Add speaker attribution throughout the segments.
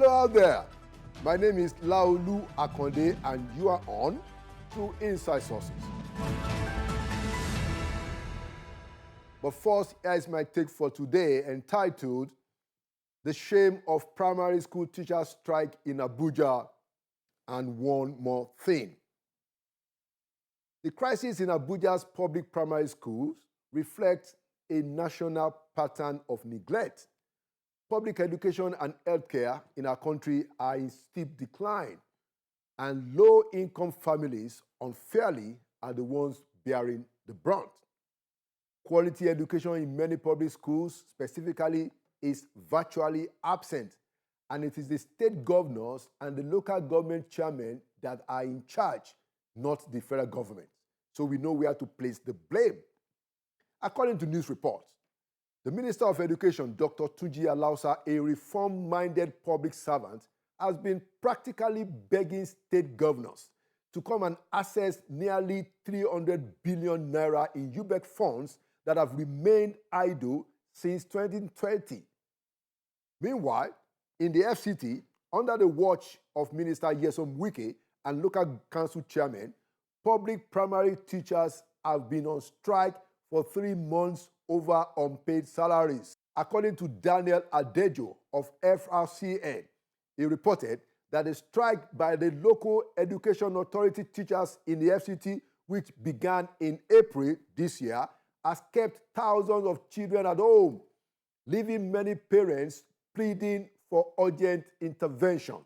Speaker 1: Hello out there. My name is Laolu Akonde and you are on Through Inside Sources. But first, here is my take for today entitled The Shame of Primary School Teachers Strike in Abuja and One More Thing. The crisis in Abuja's public primary schools reflects a national pattern of neglect. Public education and healthcare in our country are in steep decline, and low-income families unfairly are the ones bearing the brunt. Quality education in many public schools specifically is virtually absent, and it is the state governors and the local government chairmen that are in charge, not the federal government. So we know where to place the blame. According to news reports, the Minister of Education, Dr. Tunji Alausa, a reform-minded public servant, has been practically begging state governors to come and access nearly 300 billion naira in UBEC funds that have remained idle since 2020. Meanwhile, in the FCT, under the watch of Minister Nyesom Wike and local council chairmen, public primary teachers have been on strike for 3 months over unpaid salaries. According to Daniel Adejo of FRCN, he reported that the strike by the local education authority teachers in the FCT, which began in April this year, has kept thousands of children at home, leaving many parents pleading for urgent intervention.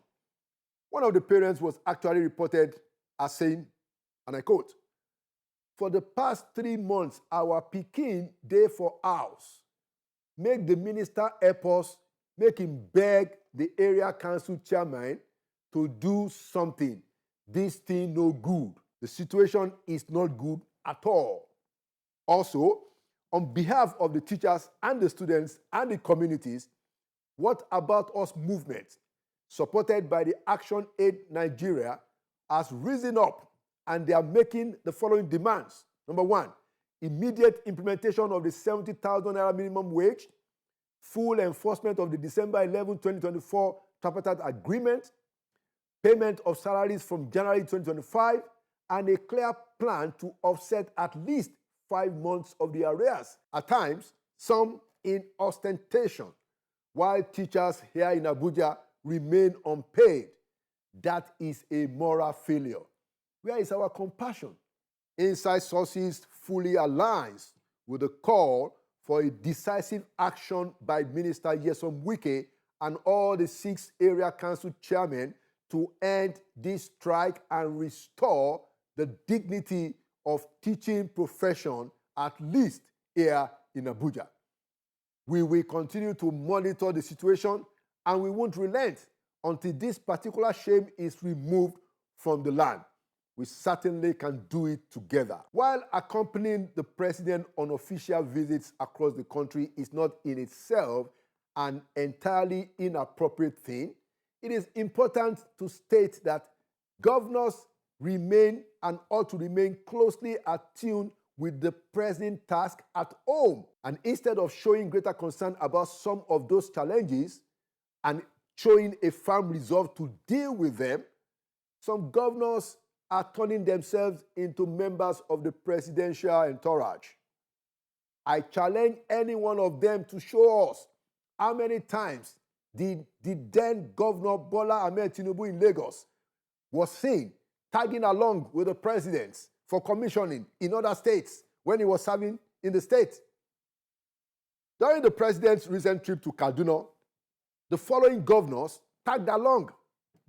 Speaker 1: One of the parents was actually reported as saying, and I quote, "For the past 3 months, our pikin dey for house. Make the minister help us, make him beg the area council chairman to do something. This thing no good. The situation is not good at all." Also, on behalf of the teachers and the students and the communities, What About Us movement, supported by the Action Aid Nigeria, has risen up and they are making the following demands. Number 1, immediate implementation of the 70,000 naira minimum wage, full enforcement of the December 11, 2024 tripartite agreement, payment of salaries from January 2025, and a clear plan to offset at least 5 months of the arrears, at times, some in ostentation, while teachers here in Abuja remain unpaid. That is a moral failure. Where is our compassion? Inside Sources fully aligns with the call for a decisive action by Minister Nyesom Wike and all the 6 area council chairmen to end this strike and restore the dignity of teaching profession, at least here in Abuja. We will continue to monitor the situation and we won't relent until this particular shame is removed from the land. We certainly can do it together. While accompanying the president on official visits across the country is not in itself an entirely inappropriate thing, it is important to state that governors remain and ought to remain closely attuned with the pressing task at home. And instead of showing greater concern about some of those challenges and showing a firm resolve to deal with them, some governors are turning themselves into members of the presidential entourage. I challenge any one of them to show us how many times the then Governor Bola Ahmed Tinubu in Lagos was seen tagging along with the presidents for commissioning in other states when he was serving in the state. During the president's recent trip to Kaduna, the following governors tagged along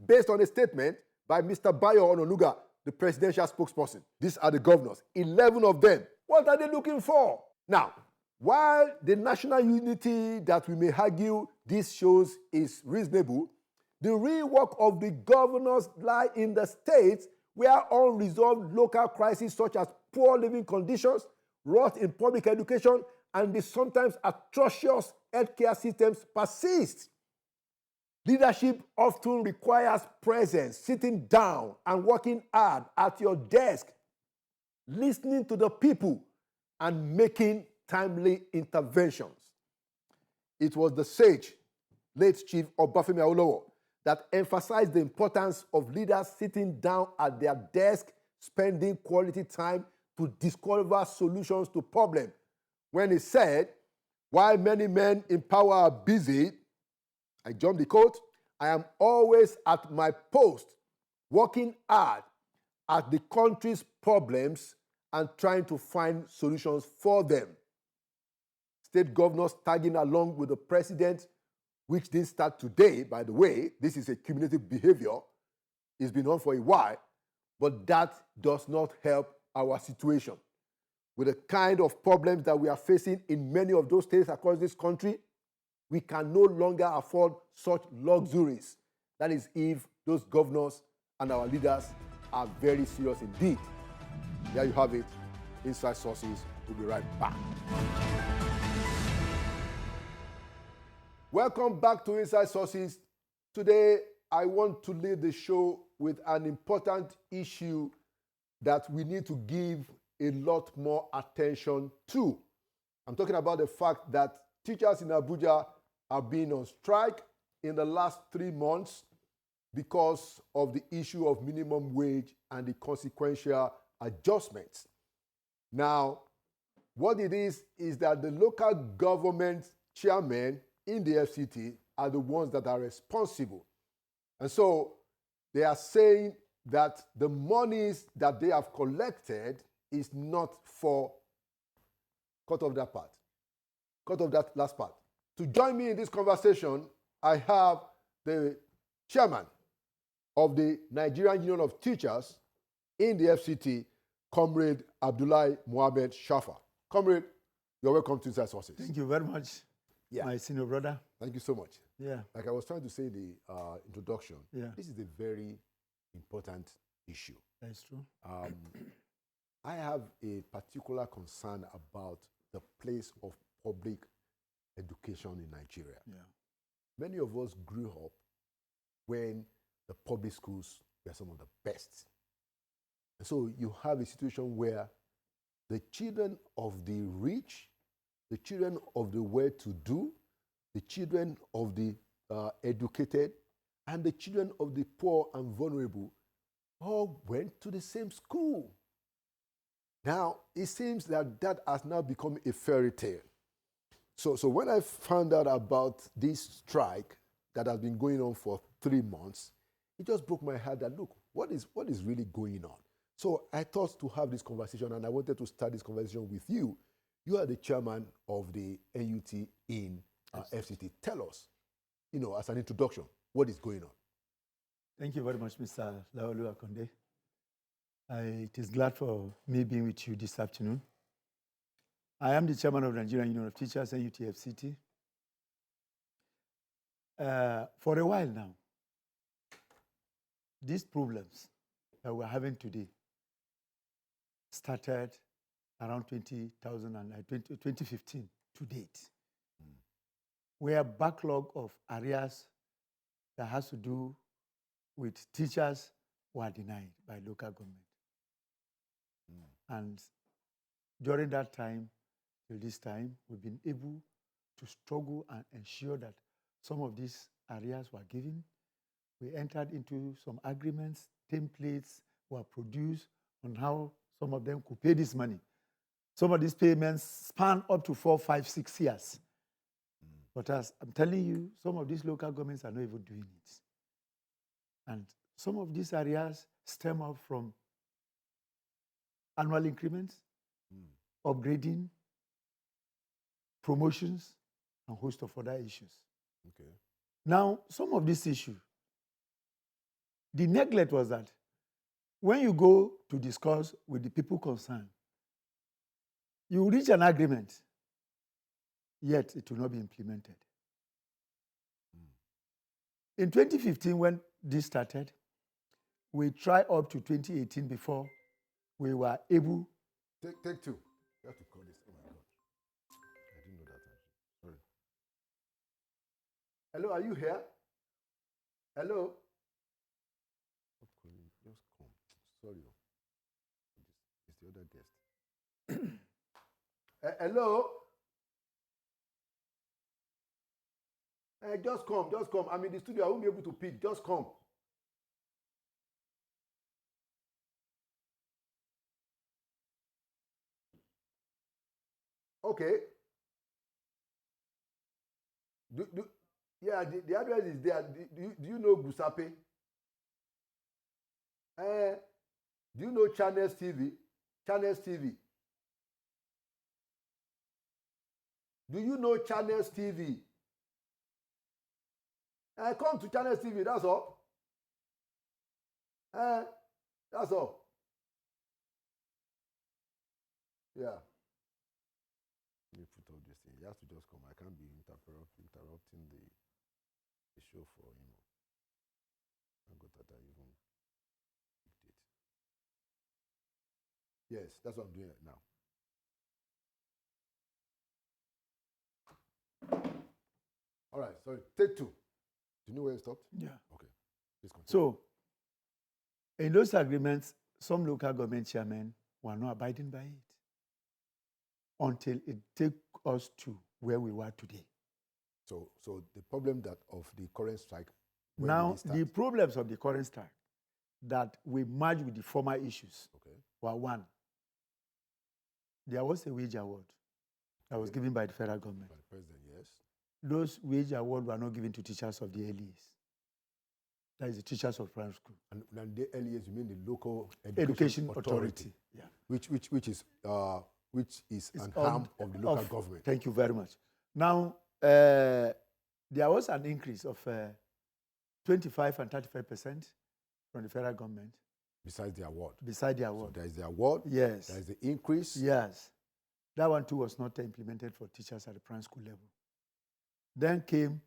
Speaker 1: based on a statement by Mr. Bayo Ononuga, the presidential spokesperson. These are the governors, 11 of them. What are they looking for? Now, while the national unity that we may argue this shows is reasonable, the real work of the governors lie in the states where unresolved local crises such as poor living conditions, rot in public education, and the sometimes atrocious healthcare systems persist. Leadership often requires presence, sitting down and working hard at your desk, listening to the people and making timely interventions. It was the sage, late Chief Obafemi Awolowo, that emphasized the importance of leaders sitting down at their desk, spending quality time to discover solutions to problems. When he said, while many men in power are busy, I jumped the quote, I am always at my post, working hard at the country's problems and trying to find solutions for them. State governors tagging along with the president, which didn't start today, by the way. This is a cumulative behavior. It's been on for a while, but that does not help our situation. With the kind of problems that we are facing in many of those states across this country, we can no longer afford such luxuries. That is if those governors and our leaders are very serious indeed. There you have it. Inside Sources. We'll be right back. Welcome back to Inside Sources. Today, I want to lead the show with an important issue that we need to give a lot more attention to. I'm talking about the fact that teachers in Abuja have been on strike in the last 3 months because of the issue of minimum wage and the consequential adjustments. Now, what it is that the local government chairmen in the FCT are the ones that are responsible. And so they are saying that the monies that they have collected is not for, cut off that part, cut off that last part. To join me in this conversation, I have the chairman of the Nigerian Union of Teachers in the FCT, Comrade Abdullahi Mohammed Shafa. Comrade, you're welcome to Inside Sources.
Speaker 2: Thank you very much, my senior brother.
Speaker 1: Thank you so much.
Speaker 2: Yeah.
Speaker 1: Like I was trying to say in the introduction, this is a very important issue.
Speaker 2: That's true.
Speaker 1: I have a particular concern about the place of public education in Nigeria.
Speaker 2: Yeah.
Speaker 1: Many of us grew up when the public schools were some of the best. And so you have a situation where the children of the rich, the children of the well-to-do, the children of the educated, and the children of the poor and vulnerable all went to the same school. Now, it seems that that has now become a fairy tale. So when I found out about this strike that has been going on for 3 months, it just broke my heart that, look, what is really going on? So I thought to have this conversation, and I wanted to start this conversation with you. You are the chairman of the NUT in FCT. Tell us, as an introduction, what is going on?
Speaker 2: Thank you very much, Mr. Laolu Akonde. It is glad for me being with you this afternoon. I am the chairman of the Nigerian Union of Teachers, NUT FCT. For a while now, these problems that we're having today started around 2015 to date. We have a backlog of areas that has to do with teachers who are denied by local government. And during that time, till this time, we've been able to struggle and ensure that some of these areas were given. We entered into some agreements, templates were produced on how some of them could pay this money. Some of these payments span up to 4, 5, 6 years. But as I'm telling you, some of these local governments are not even doing it. And some of these areas stem up from annual increments, upgrading, promotions, and a host of other issues.
Speaker 1: Okay.
Speaker 2: Now, some of these issues, the neglect was that when you go to discuss with the people concerned, you reach an agreement, yet it will not be implemented. In 2015, when this started, we tried up to 2018 before we were able.
Speaker 1: Take two. You have to call this. Oh my God. I didn't know that actually. Sorry. Hello, are you here? Hello? Just come. Sorry. It's the other guest. Hello? Just come, just come. I'm in the studio. I won't be able to pick. Just come. Okay. Yeah, the address is there. Do you know Gusape? Do you know Channels TV? Channels TV. Do you know Channels TV? Come to Channels TV, that's all. That's all. Yeah. Let me put all this thing. He has to just come. I can't be interrupting the show for him. I got that I even picked it. Yes, that's what I'm doing right now. All right, sorry. Take 2. Do you know where you stopped?
Speaker 2: Yeah.
Speaker 1: Okay. Please continue.
Speaker 2: So, in those agreements, some local government chairmen were not abiding by it until it took us to where we were today.
Speaker 1: So the problem that of the current strike.
Speaker 2: Now, the problems of the current strike that we merge with the former issues were one. There was a wage award that was given by the federal government.
Speaker 1: By the president, yes.
Speaker 2: Those wage awards were not given to teachers of the LEAs. That is the teachers of primary school.
Speaker 1: And the LEAs, you mean the local
Speaker 2: education authority. Yeah.
Speaker 1: Which is an arm of the local government.
Speaker 2: Thank you very much. Now, there was an increase of 25 and 35% from the federal government.
Speaker 1: Besides the award.
Speaker 2: Beside the award.
Speaker 1: So there is the award.
Speaker 2: Yes.
Speaker 1: There is the increase.
Speaker 2: Yes. That one too was not implemented for teachers at the primary school level. Then came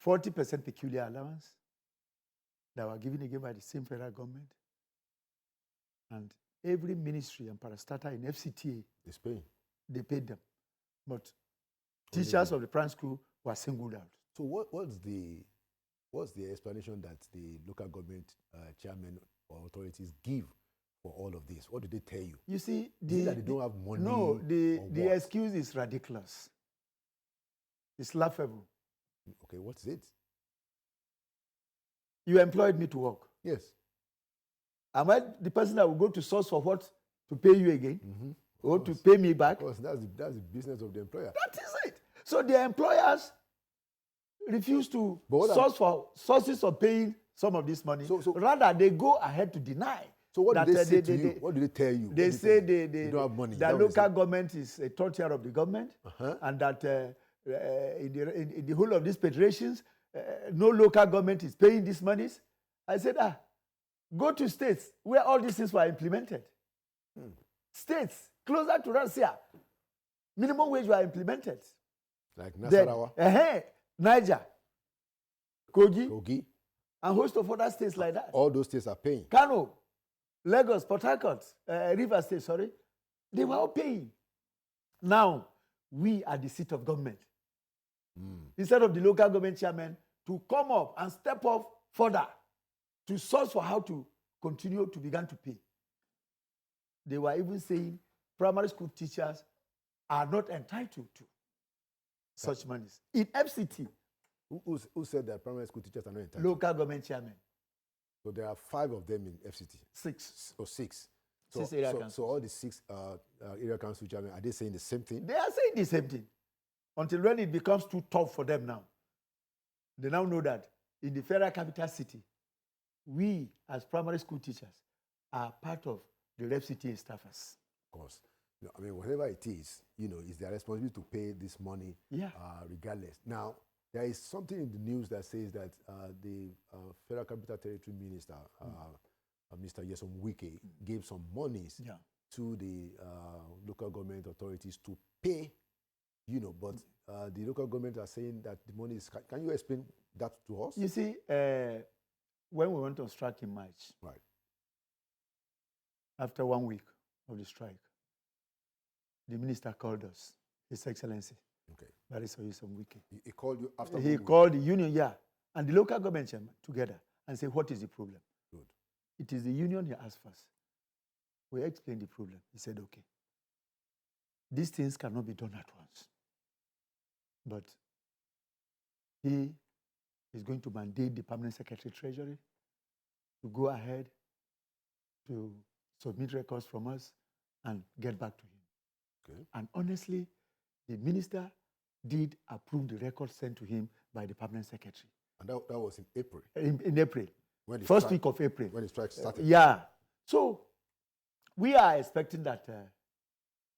Speaker 2: 40% peculiar allowance that were given again by the same federal government. And every ministry and parastatal in FCTA, they paid them. But teachers of the primary school were singled out.
Speaker 1: So what's the explanation that the local government chairmen or authorities give for all of this? What do they tell you?
Speaker 2: You see,
Speaker 1: that they don't have money?
Speaker 2: No, the excuse is ridiculous. It's laughable.
Speaker 1: Okay, what's it?
Speaker 2: You employed me to work.
Speaker 1: Yes.
Speaker 2: Am I the person that will go to source for what? To pay you again? Or to pay me back?
Speaker 1: Of course, that's the business of the employer.
Speaker 2: That is it. So the employers refuse to sources of paying some of this money. So rather, they go ahead to deny.
Speaker 1: So what do they say to you? What do they tell you?
Speaker 2: They say they
Speaker 1: don't have money.
Speaker 2: The local government is a third tier of the government, and that in the whole of these federations, no local government is paying these monies. I said, go to states where all these things were implemented. States closer to us here, minimum wage were implemented.
Speaker 1: Like Nasarawa?
Speaker 2: Niger, Kogi, and a host of other states like that.
Speaker 1: All those states are paying.
Speaker 2: Kano, Lagos, Port Harcourt, River State, they were all paying. Now, we are the seat of government. Instead of the local government chairman to come up and step up further to source for how to continue to begin to pay. They were even saying primary school teachers are not entitled to such monies. In FCT.
Speaker 1: Who said that primary school teachers are not entitled?
Speaker 2: Local government chairman.
Speaker 1: So there are 5 of them in FCT?
Speaker 2: 6.
Speaker 1: Or 6.
Speaker 2: So
Speaker 1: all the 6 area council chairmen, are they saying the same thing?
Speaker 2: They are saying the same thing. Until when it becomes too tough for them now. They now know that in the federal capital city, we as primary school teachers are part of the FCTA staffers.
Speaker 1: Of course. I mean, whatever it is, it's their responsibility to pay this money regardless. Now, there is something in the news that says that the Federal Capital Territory Minister, Mr. Yesom Wike, gave some monies to the local government authorities to pay, but the local government are saying that the money is... Can you explain that to us?
Speaker 2: You see, when we went on strike in March,
Speaker 1: right,
Speaker 2: after 1 week of the strike, the minister called us, His Excellency.
Speaker 1: Okay.
Speaker 2: Barrister Yesom Wike.
Speaker 1: He called you after?
Speaker 2: He called the union, and the local government chairman together and said, what is the problem?
Speaker 1: Good.
Speaker 2: It is the union he asked first. We explained the problem. He said, okay, these things cannot be done at once. But he is going to mandate the permanent secretary treasury to go ahead to submit records from us and get back to him.
Speaker 1: Okay.
Speaker 2: And honestly, the minister did approve the record sent to him by the permanent secretary.
Speaker 1: And that was in April.
Speaker 2: In April.
Speaker 1: When the
Speaker 2: First
Speaker 1: strike-
Speaker 2: week of April.
Speaker 1: When the strike started.
Speaker 2: Yeah. So we are expecting that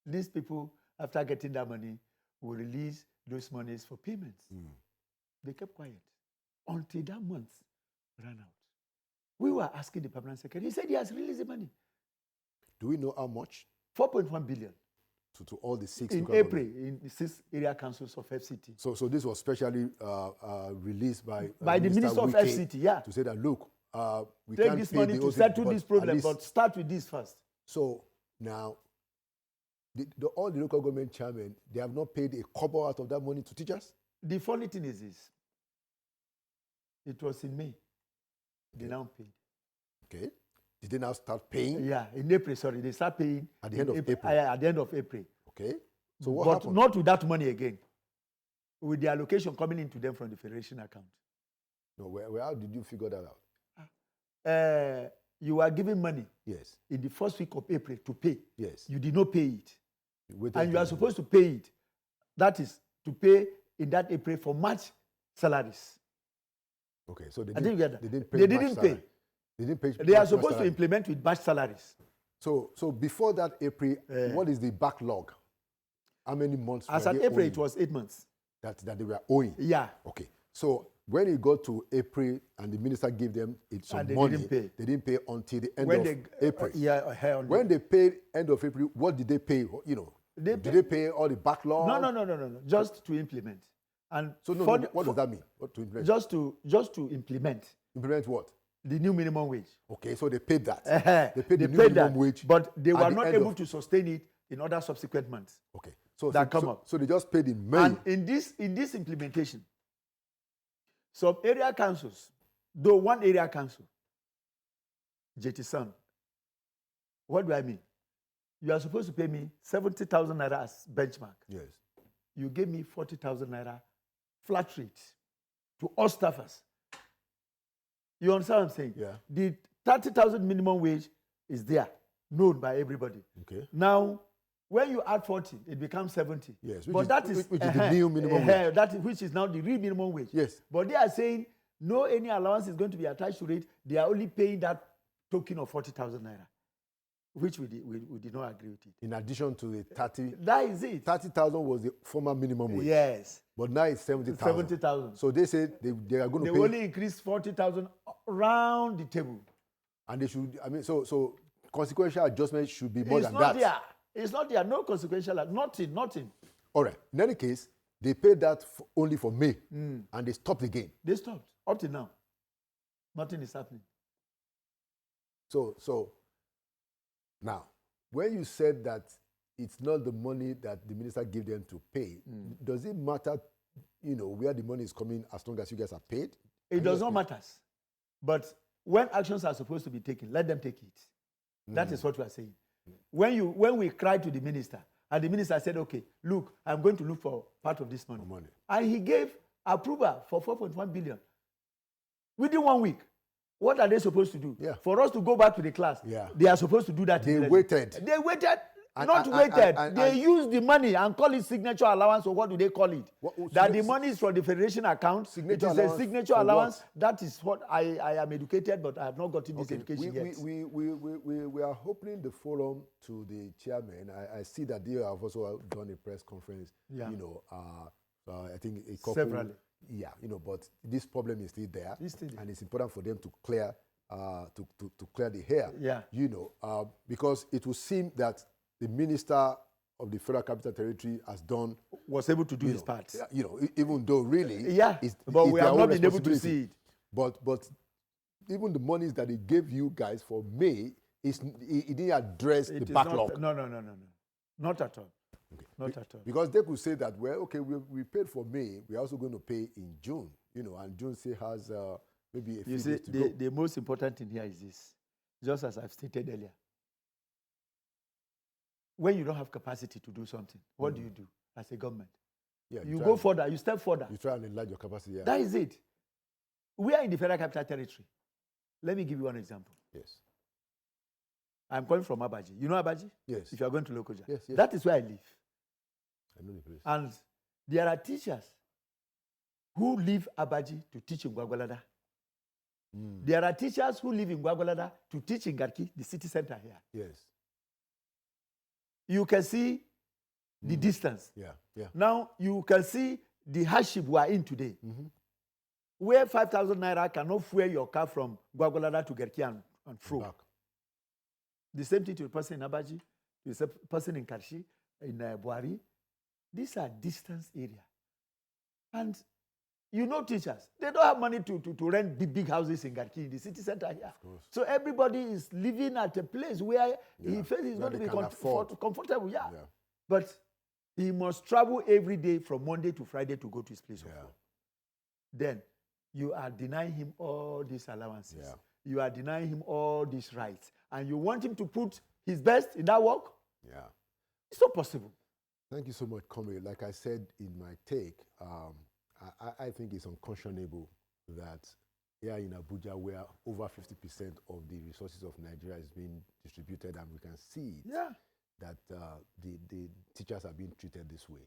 Speaker 2: these people, after getting that money, will release those monies for payments. They kept quiet until that month ran out. We were asking the permanent secretary. He said he has released the money.
Speaker 1: Do we know how much?
Speaker 2: 4.1 billion.
Speaker 1: To all the 6
Speaker 2: in
Speaker 1: local
Speaker 2: April,
Speaker 1: governments?
Speaker 2: in the 6 area councils of FCT.
Speaker 1: So this was specially released by
Speaker 2: the Minister of
Speaker 1: Wike
Speaker 2: FCT, yeah.
Speaker 1: to say that, look, we
Speaker 2: Take
Speaker 1: can't
Speaker 2: this
Speaker 1: pay
Speaker 2: money
Speaker 1: the
Speaker 2: to
Speaker 1: OC,
Speaker 2: settle
Speaker 1: but
Speaker 2: this
Speaker 1: at
Speaker 2: problem,
Speaker 1: least-
Speaker 2: but start with this first.
Speaker 1: So now, all the local government chairmen, they have not paid a kobo out of that money to teachers?
Speaker 2: The funny thing is this. It was in May. They now paid.
Speaker 1: Okay. Did they now start paying?
Speaker 2: Yeah, in April, sorry. They start paying.
Speaker 1: At the end of April?
Speaker 2: At the end of April.
Speaker 1: Okay. So what
Speaker 2: but
Speaker 1: happened?
Speaker 2: not with that money again. With the allocation coming into them from the federation account.
Speaker 1: No, how did you figure that out?
Speaker 2: You are giving money
Speaker 1: Yes.
Speaker 2: in the first week of April to pay.
Speaker 1: Yes.
Speaker 2: You did not pay it.
Speaker 1: Waited
Speaker 2: And you are
Speaker 1: till-
Speaker 2: supposed to pay it. That is to pay in that April for March salaries.
Speaker 1: Okay, so they
Speaker 2: I didn't get that.
Speaker 1: They didn't pay.
Speaker 2: They
Speaker 1: March
Speaker 2: didn't
Speaker 1: salary.
Speaker 2: pay.
Speaker 1: They didn't pay.
Speaker 2: They are
Speaker 1: March
Speaker 2: supposed to
Speaker 1: salary.
Speaker 2: implement with batch salaries.
Speaker 1: So before that April, what is the backlog? How many months?
Speaker 2: As
Speaker 1: were
Speaker 2: at
Speaker 1: they
Speaker 2: April,
Speaker 1: owing
Speaker 2: it was 8 months.
Speaker 1: that they were owing.
Speaker 2: Yeah.
Speaker 1: Okay. So when it got to April and the minister gave them some
Speaker 2: And they
Speaker 1: money,
Speaker 2: didn't pay.
Speaker 1: they didn't pay until the end
Speaker 2: When
Speaker 1: of
Speaker 2: they,
Speaker 1: April.
Speaker 2: When
Speaker 1: When they paid end of April, what did they pay? Did they pay all the backlog?
Speaker 2: No. Just to implement. And
Speaker 1: So what does that mean? What to implement?
Speaker 2: Just to implement
Speaker 1: Implement what?
Speaker 2: the new minimum wage.
Speaker 1: Okay, so they paid that.
Speaker 2: They
Speaker 1: paid the new
Speaker 2: paid
Speaker 1: minimum
Speaker 2: that,
Speaker 1: wage.
Speaker 2: but they
Speaker 1: at
Speaker 2: were
Speaker 1: the
Speaker 2: not
Speaker 1: end
Speaker 2: able
Speaker 1: of-
Speaker 2: to sustain it in other subsequent months.
Speaker 1: Okay, so
Speaker 2: that come up.
Speaker 1: So they just paid in May.
Speaker 2: And in this implementation, some area councils, though one area council, Jetisan, what do I mean? You are supposed to pay me 70,000 naira as benchmark.
Speaker 1: Yes.
Speaker 2: You gave me 40,000 naira flat rate to all staffers. You understand what I'm saying?
Speaker 1: Yeah.
Speaker 2: The 30,000 minimum wage is there, known by everybody.
Speaker 1: Okay.
Speaker 2: Now, when you add 40, it becomes 70.
Speaker 1: Yes,
Speaker 2: but that is
Speaker 1: the new minimum wage.
Speaker 2: Which is now the real minimum wage.
Speaker 1: Yes.
Speaker 2: But they are saying no any allowance is going to be attached to it. They are only paying that token of 40,000 naira, which we did not agree with it.
Speaker 1: In addition to the 30,
Speaker 2: That is it.
Speaker 1: 30,000 was the former minimum wage.
Speaker 2: Yes.
Speaker 1: But now it's 70,000.
Speaker 2: 70,000.
Speaker 1: So they said they are going
Speaker 2: They
Speaker 1: to pay.
Speaker 2: only increased 40,000 round the table.
Speaker 1: And they should, so consequential adjustment should be more
Speaker 2: It's
Speaker 1: than
Speaker 2: not
Speaker 1: that.
Speaker 2: there. It's not there. No consequential. Nothing.
Speaker 1: All right. In any case, they paid that only for May. And they stopped again.
Speaker 2: They stopped. Up till now, nothing is happening.
Speaker 1: So now, when you said that it's not the money that the minister gave them to pay, does it matter, where the money is coming as long as you guys are paid?
Speaker 2: It does not matter. But when actions are supposed to be taken, let them take it. That is what we are saying. When we cried to the minister, and the minister said, okay, look, I'm going to look for part of this money. And he gave approval for 4.1 billion. Within 1 week, what are they supposed to do?
Speaker 1: Yeah.
Speaker 2: For us to go back to the class, they are supposed to do that.
Speaker 1: They
Speaker 2: immediately.
Speaker 1: waited.
Speaker 2: They waited.
Speaker 1: And
Speaker 2: They used the money and call it signature allowance, or what do they call it? That the money is from the federation account. It is a signature allowance. That is what I am educated, but I have not gotten this education yet.
Speaker 1: We are opening the forum to the chairman. I see that they have also done a press conference.
Speaker 2: Yeah.
Speaker 1: I think a couple.
Speaker 2: Severally.
Speaker 1: Yeah, but this problem is still there.
Speaker 2: It's still there.
Speaker 1: And it's important for them to clear to clear the hair.
Speaker 2: Yeah.
Speaker 1: Because it will seem that the minister of the Federal Capital Territory
Speaker 2: was able to do his part.
Speaker 1: Even though really,
Speaker 2: but we have
Speaker 1: their
Speaker 2: not
Speaker 1: own
Speaker 2: been able to
Speaker 1: responsibility.
Speaker 2: see it.
Speaker 1: But even the monies that they gave you guys for May, it didn't address the backlog.
Speaker 2: No. Not at all.
Speaker 1: Okay.
Speaker 2: Not at all.
Speaker 1: Because they could say that, well, okay, we paid for May, we're also going to pay in June, and June still has maybe a few days to go.
Speaker 2: The most important thing here is this, just as I've stated earlier. When you don't have capacity to do something, what do you do as a government?
Speaker 1: Yeah,
Speaker 2: you go further, you step further.
Speaker 1: You try and enlarge your capacity. Yeah.
Speaker 2: That is it. We are in the Federal Capital Territory. Let me give you one example.
Speaker 1: Yes.
Speaker 2: I'm coming from Abuja. You know Abuja?
Speaker 1: Yes.
Speaker 2: If you are going to Lokoja.
Speaker 1: Yes, yes.
Speaker 2: That is where I live.
Speaker 1: I know the place.
Speaker 2: And there are teachers who leave Abuja to teach in Gwagwalada. There are teachers who live in Gwagwalada to teach in Garki, the city center here.
Speaker 1: Yes.
Speaker 2: You can see the distance.
Speaker 1: Yeah, yeah.
Speaker 2: Now, you can see the hardship we are in today. Where 5,000 naira cannot fuel your car from Gwagwalada to Garki and fro.
Speaker 1: Back.
Speaker 2: The same thing to the person in Abuja, to the person in Karshi, in Buhari. These are distance area. And you know teachers, they don't have money to rent big houses in Garki, in the city center here. So everybody is living at a place where he feels he's going to be comfortable. Yeah. But he must travel every day from Monday to Friday to go to his place of work. Then you are denying him all these allowances.
Speaker 1: Yeah.
Speaker 2: You are denying him all these rights. And you want him to put his best in that work?
Speaker 1: Yeah.
Speaker 2: It's not possible.
Speaker 1: Thank you so much, Comrade. Like I said in my take, I think it's unconscionable that here in Abuja, where over 50% of the resources of Nigeria is being distributed, and we can see it, that the teachers are being treated this way.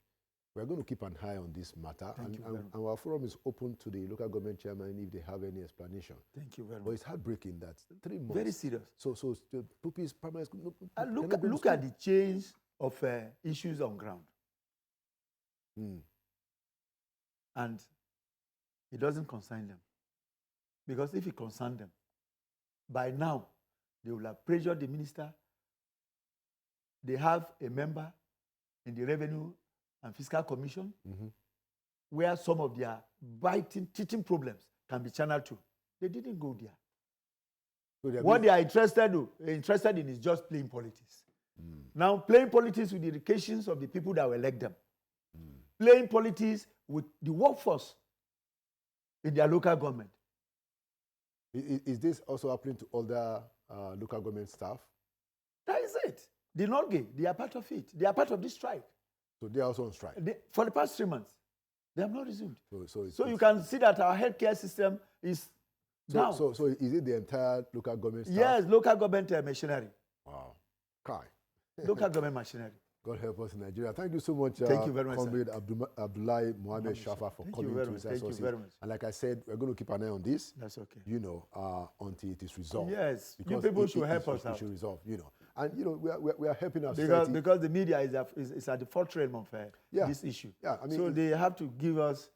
Speaker 1: We're going to keep an eye on this matter, and our forum is open to the local government chairman if they have any explanation.
Speaker 2: Thank you very much.
Speaker 1: But it's heartbreaking that 3 months.
Speaker 2: Very serious.
Speaker 1: So the pupils primary school.
Speaker 2: Look at the change of issues on ground. And it doesn't concern them. Because if it concerned them, by now, they will have pressured the minister. They have a member in the Revenue and Fiscal Commission where some of their teaching problems can be channeled to. They didn't go there. So what they are interested in is just playing politics. Now, playing politics with the educations of the people that will elect them. Playing politics with the workforce in their local government.
Speaker 1: Is this also happening to other local government staff?
Speaker 2: That is it. The Norgay, they are part of it. They are part of this strike.
Speaker 1: So they are also on strike?
Speaker 2: For the past 3 months, they have not resumed.
Speaker 1: So
Speaker 2: you can see that our healthcare system is down.
Speaker 1: So is it the entire local government staff?
Speaker 2: Yes, local government machinery.
Speaker 1: Wow. Kai.
Speaker 2: Local government machinery.
Speaker 1: God help us in Nigeria. Thank you so much,
Speaker 2: Thank you very much,
Speaker 1: Comrade Abdullahi Mohammed Shafa, for coming to this.
Speaker 2: Thank you very much.
Speaker 1: And like I said, we're going to keep an eye on this.
Speaker 2: That's okay.
Speaker 1: Until it is resolved.
Speaker 2: Yes,
Speaker 1: because
Speaker 2: you people should help us out.
Speaker 1: It should resolve, And we are helping our
Speaker 2: because the media is at the forefront of this issue.
Speaker 1: Yeah, I mean,
Speaker 2: so they have to give us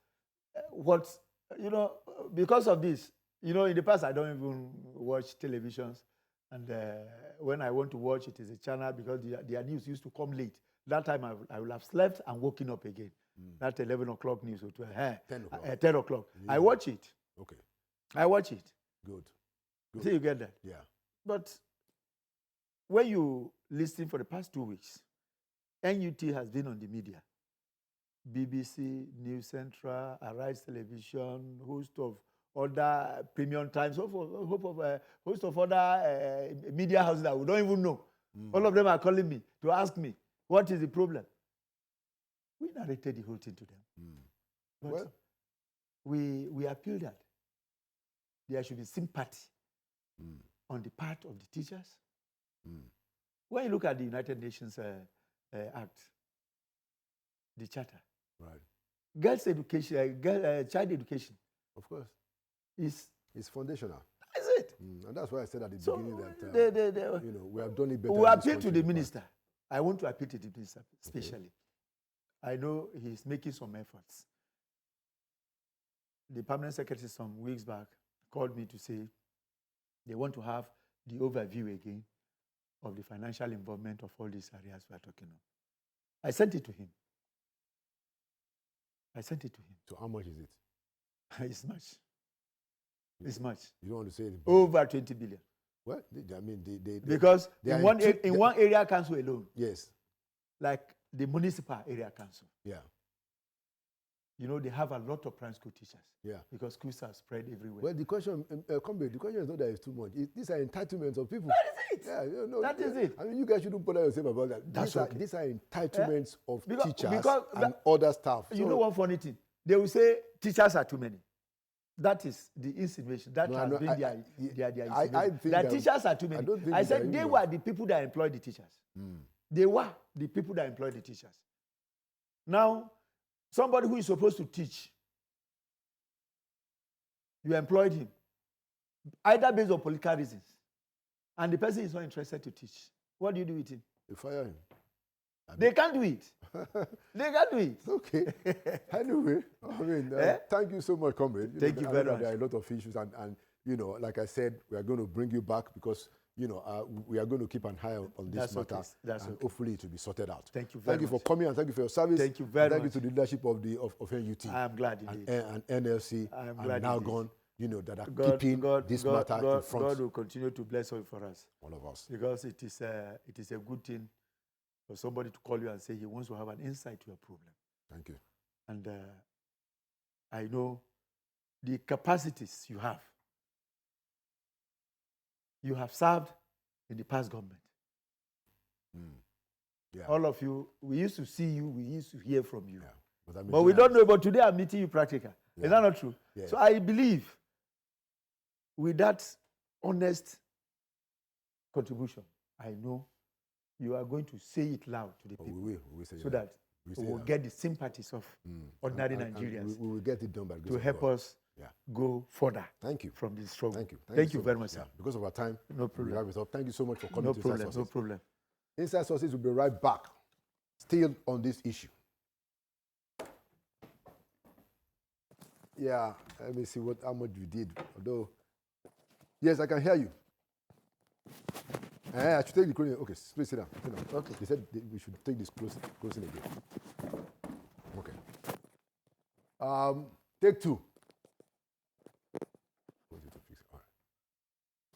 Speaker 2: because of this. In the past I don't even watch televisions. And when I want to watch, it is a channel because their news used to come late. That time I will have slept and woken up again. That 11 o'clock news or 10 o'clock. Yeah. I watch it.
Speaker 1: Okay.
Speaker 2: I watch it.
Speaker 1: Good.
Speaker 2: See, you get that?
Speaker 1: Yeah.
Speaker 2: But when you listen for the past 2 weeks, NUT has been on the media. BBC, News Central, Arise Television, host of other premium times, host of other media houses that we don't even know. All of them are calling me to ask me, what is the problem? We narrated the whole thing to them. But we appeal that there should be sympathy on the part of the teachers. When you look at the United Nations Act, the Charter,
Speaker 1: right?
Speaker 2: Girls' education, child education,
Speaker 1: of course,
Speaker 2: is
Speaker 1: foundational.
Speaker 2: That's it.
Speaker 1: And that's why I said at the beginning that we have done it better.
Speaker 2: We appeal to the minister. I want to appeal to the minister, especially. Okay. I know he's making some efforts. The permanent secretary some weeks back called me to say they want to have the overview again of the financial involvement of all these areas we are talking of. I sent it to him.
Speaker 1: So how much is it?
Speaker 2: It's much. It's much.
Speaker 1: You don't want to say it?
Speaker 2: Over 20 billion.
Speaker 1: What? I mean,
Speaker 2: because in one area council alone.
Speaker 1: Yes.
Speaker 2: Like the municipal area council.
Speaker 1: Yeah.
Speaker 2: you know, they have a lot of primary school teachers.
Speaker 1: Yeah.
Speaker 2: Because schools are spread everywhere.
Speaker 1: Well, the question, Comrade, the question is not that it's too much. These are entitlements of people.
Speaker 2: That is it.
Speaker 1: Yeah, you know,
Speaker 2: That is it.
Speaker 1: I mean, you guys shouldn't bother yourself about that.
Speaker 2: That's okay.
Speaker 1: These are entitlements of teachers
Speaker 2: because
Speaker 1: and other staff.
Speaker 2: You know one funny thing? They will say teachers are too many. That is the insinuation. That has been their insinuation.
Speaker 1: I think
Speaker 2: that teachers are too many. I said they were the people that employed the teachers. They were the people that employed the teachers. Now, somebody who is supposed to teach, you employed him, either based on political reasons, and the person is not interested to teach. What do you do with him?
Speaker 1: You fire him.
Speaker 2: They can't do it. They can't do it.
Speaker 1: Okay. Anyway, I mean, thank you so much, Comrade.
Speaker 2: Thank you very much.
Speaker 1: There are a lot of issues, and you know, like I said, we are going to bring you back because you know we are going to keep an eye on this matter, and hopefully it will be sorted out.
Speaker 2: Thank you very much.
Speaker 1: Thank you for coming and thank you for your service.
Speaker 2: Thank you very much.
Speaker 1: Thank you to the leadership of NUT.
Speaker 2: I am glad you did.
Speaker 1: And NLC and now gone. You know that are keeping this matter in front.
Speaker 2: God will continue to bless you for us.
Speaker 1: All of us.
Speaker 2: Because it is a good thing for somebody to call you and say he wants to have an insight to your problem.
Speaker 1: Thank you.
Speaker 2: And I know the capacities you have. You have served in the past government.
Speaker 1: Yeah.
Speaker 2: All of you, we used to see you, we used to hear from you.
Speaker 1: Yeah.
Speaker 2: But we don't know, but today I'm meeting you practical. Yeah. Is that not true?
Speaker 1: Yeah.
Speaker 2: So I believe with that honest contribution, I know you are going to say it loud to the people.
Speaker 1: We will say
Speaker 2: so that we will get the sympathies of ordinary Nigerians.
Speaker 1: We will get it done by
Speaker 2: to help us go further.
Speaker 1: Thank you.
Speaker 2: From this struggle.
Speaker 1: Thank you.
Speaker 2: Thank you very much, sir.
Speaker 1: Because of our time,
Speaker 2: no problem.
Speaker 1: We wrap it up. Thank you so much for coming to Inside Sources.
Speaker 2: No problem.
Speaker 1: Inside Sources will be right back, still on this issue. Yeah, let me see how much you did. Although, yes, I can hear you. I should take the closing. Okay, please sit down. Okay. They said we should take this closing again. Okay. Take two.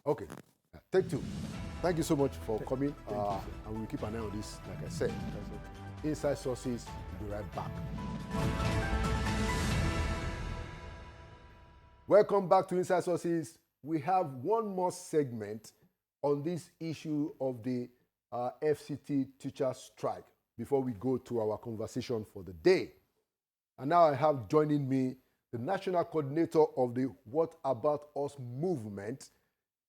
Speaker 1: Okay. Take two. Thank you so much for coming. And we'll keep an eye on this, like I said. Inside Sources, we'll be right back. Welcome back to Inside Sources. We have one more segment on this issue of the FCT teacher strike before we go to our conversation for the day. And now I have joining me the national coordinator of the What About Us movement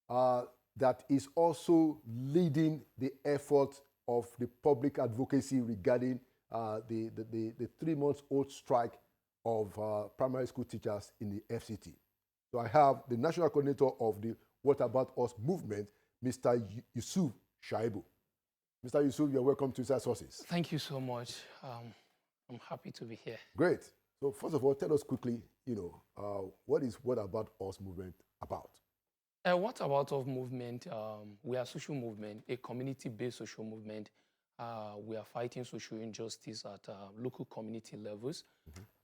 Speaker 1: that is also leading the effort of the public advocacy regarding the 3-month-old strike of primary school teachers in the FCT. So I have the national coordinator of the What About Us movement, Mr. Yusuf Shaibu. Mr. Yusuf, you're welcome to Inside Sources.
Speaker 3: Thank you so much. I'm happy to be here.
Speaker 1: Great. So first of all, tell us quickly, what is What About Us movement about?
Speaker 3: What About Us movement? We are a social movement, a community-based social movement. We are fighting social injustice at local community levels.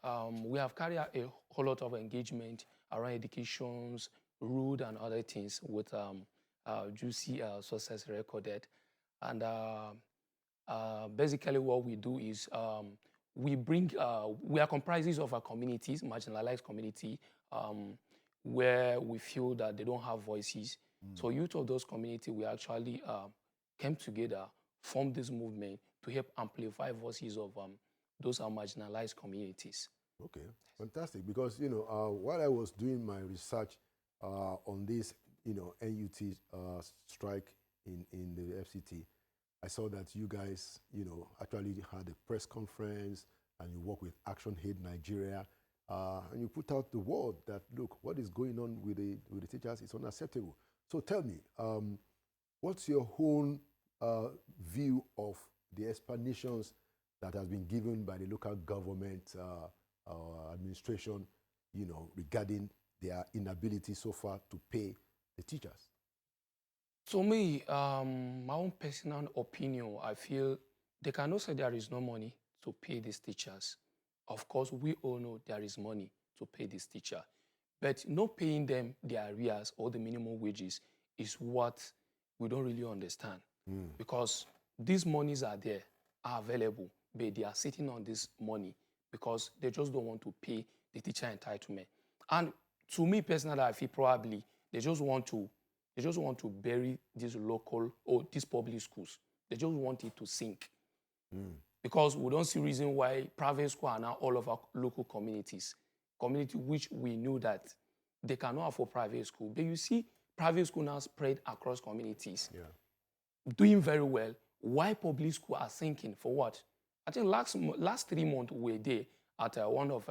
Speaker 3: We have carried out a whole lot of engagement around educations, road, and other things with juicy success recorded. And basically what we do is we are comprises of our communities, marginalized community, where we feel that they don't have voices. So youth of those communities, we actually came together, formed this movement to help amplify voices of those are marginalized communities.
Speaker 1: Okay, fantastic. Because, while I was doing my research on this, NUT strike in the FCT, I saw that you guys, actually had a press conference and you work with Action Aid Nigeria, and you put out the word that, look, what is going on with the teachers is unacceptable. So tell me, what's your own view of the explanations that has been given by the local government administration, regarding their inability so far to pay the teachers?
Speaker 3: To me, my own personal opinion, I feel they cannot say there is no money to pay these teachers. Of course, we all know there is money to pay this teacher, but not paying them their arrears or the minimum wages is what we don't really understand. Because these monies are there, are available, but they are sitting on this money because they just don't want to pay the teacher entitlement. And to me personally, I feel probably they just want to bury these local or these public schools. They just want it to sink. Because we don't see reason why private schools are now all over local community which we knew that they cannot afford private school. But you see private school now spread across communities, doing very well. Why public school are sinking? For what? I think last 3 months we were there at one of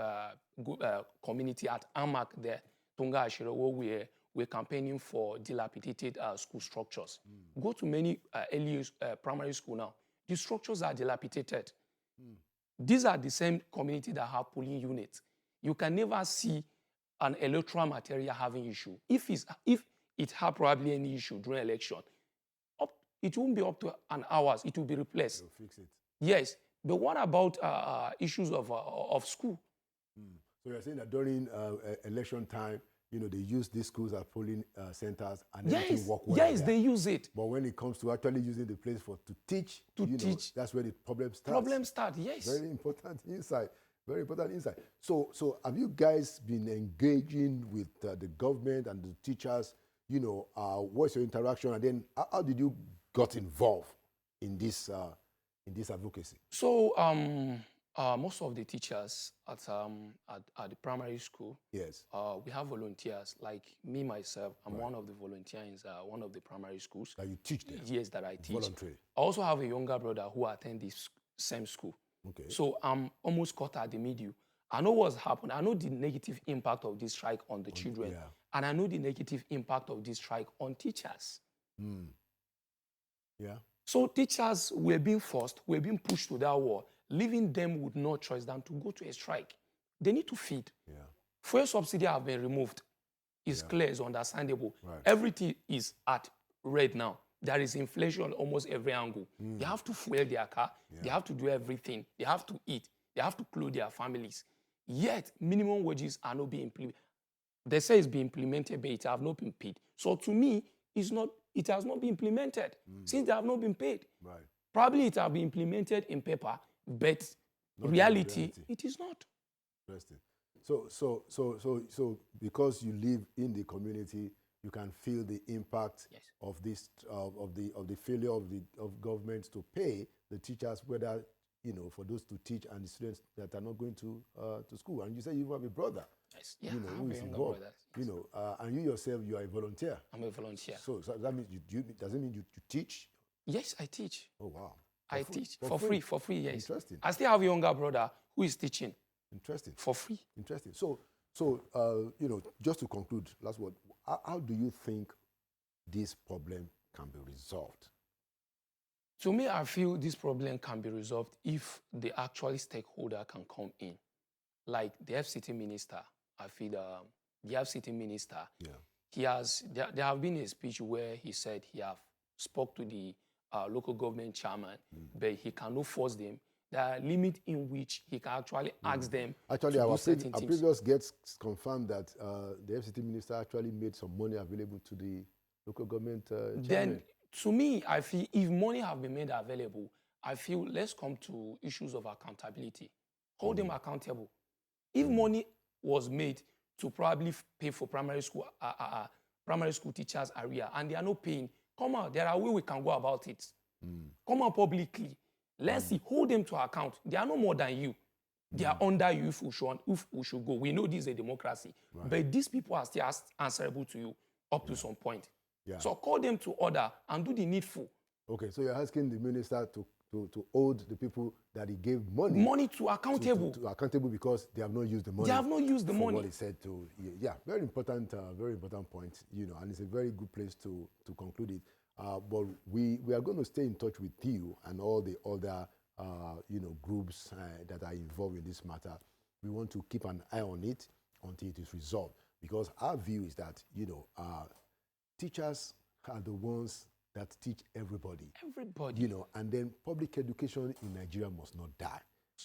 Speaker 3: community at Amak there, Tunga Ashira, where we're campaigning for dilapidated school structures. Go to many early primary school now. The structures are dilapidated. These are the same community that have polling units. You can never see an electoral material having issue. If it had probably any issue during election, it won't be up to an hour. It will be replaced.
Speaker 1: They'll fix it.
Speaker 3: Yes, but what about issues of school?
Speaker 1: So you're saying that during election time, they use these schools as polling centers and everything work well.
Speaker 3: Yes, they use it.
Speaker 1: But when it comes to actually using the place to teach, that's where the problem starts.
Speaker 3: Yes.
Speaker 1: Very important insight. Very important insight. So have you guys been engaging with the government and the teachers? What's your interaction? And then how did you got involved in this advocacy?
Speaker 3: So most of the teachers at the primary school,
Speaker 1: yes,
Speaker 3: we have volunteers. Like me myself, I'm one of the volunteers in one of the primary schools.
Speaker 1: That you teach them?
Speaker 3: Yes, that I teach.
Speaker 1: Voluntary.
Speaker 3: I also have a younger brother who attends this same school.
Speaker 1: Okay.
Speaker 3: So I'm almost caught at the middle. I know what's happened. I know the negative impact of this strike on the children.
Speaker 1: Yeah.
Speaker 3: And I know the negative impact of this strike on teachers.
Speaker 1: Yeah.
Speaker 3: So teachers were being forced, were being pushed to that wall, leaving them with no choice than to go to a strike. They need to feed.
Speaker 1: Yeah.
Speaker 3: Fuel subsidy have been removed. It's clear, it's understandable.
Speaker 1: Right.
Speaker 3: Everything is at red now. There is inflation on almost every angle. They have to fuel their car. They have to do everything. They have to eat. They have to clothe their families. Yet, minimum wages are not being implemented. They say it's being implemented, but it has not been paid. So to me, it has not been implemented since they have not been paid.
Speaker 1: Right.
Speaker 3: Probably it has been implemented in paper, but reality, it is not.
Speaker 1: Interesting. So because you live in the community, you can feel the impact of this of the failure of governments to pay the teachers, whether for those to teach and the students that are not going to school. And you say you have a brother, who is involved. And you yourself, you are a volunteer.
Speaker 3: I'm a volunteer.
Speaker 1: So that means does it mean you teach?
Speaker 3: Yes, I teach.
Speaker 1: Oh wow!
Speaker 3: I teach for free. Yes.
Speaker 1: Interesting.
Speaker 3: I still have a younger brother who is teaching.
Speaker 1: Interesting.
Speaker 3: For free.
Speaker 1: Interesting. So just to conclude, last word. How do you think this problem can be resolved?
Speaker 3: To me, I feel this problem can be resolved if the actual stakeholder can come in. Like the FCT minister, I feel the FCT minister, there have been a speech where he said he have spoke to the local government chairman, but he cannot force them. There are limits in which he can actually ask them to do certain things.
Speaker 1: Our previous guests confirmed that the FCT minister actually made some money available to the local government chairman.
Speaker 3: Then, to me, I feel if money have been made available, I feel let's come to issues of accountability. Hold them accountable. If money was made to probably pay for primary school teachers area and they are not paying, come on, there are ways we can go about it. Come on publicly. Let's see, hold them to account. They are no more than you. They are under you if we should go. We know this is a democracy. Right. But these people are still answerable to you up to some point. Yeah. So call them to order and do the needful.
Speaker 1: Okay, so you're asking the minister to hold the people that he gave money.
Speaker 3: Money to accountable.
Speaker 1: To accountable because they have not used the money.
Speaker 3: They have not used the money.
Speaker 1: What he said to, very important point, and it's a very good place to conclude it. But we are going to stay in touch with you and all the other, groups that are involved in this matter. We want to keep an eye on it until it is resolved. Because our view is that, teachers are the ones that teach everybody.
Speaker 3: Everybody.
Speaker 1: And then public education in Nigeria must not die.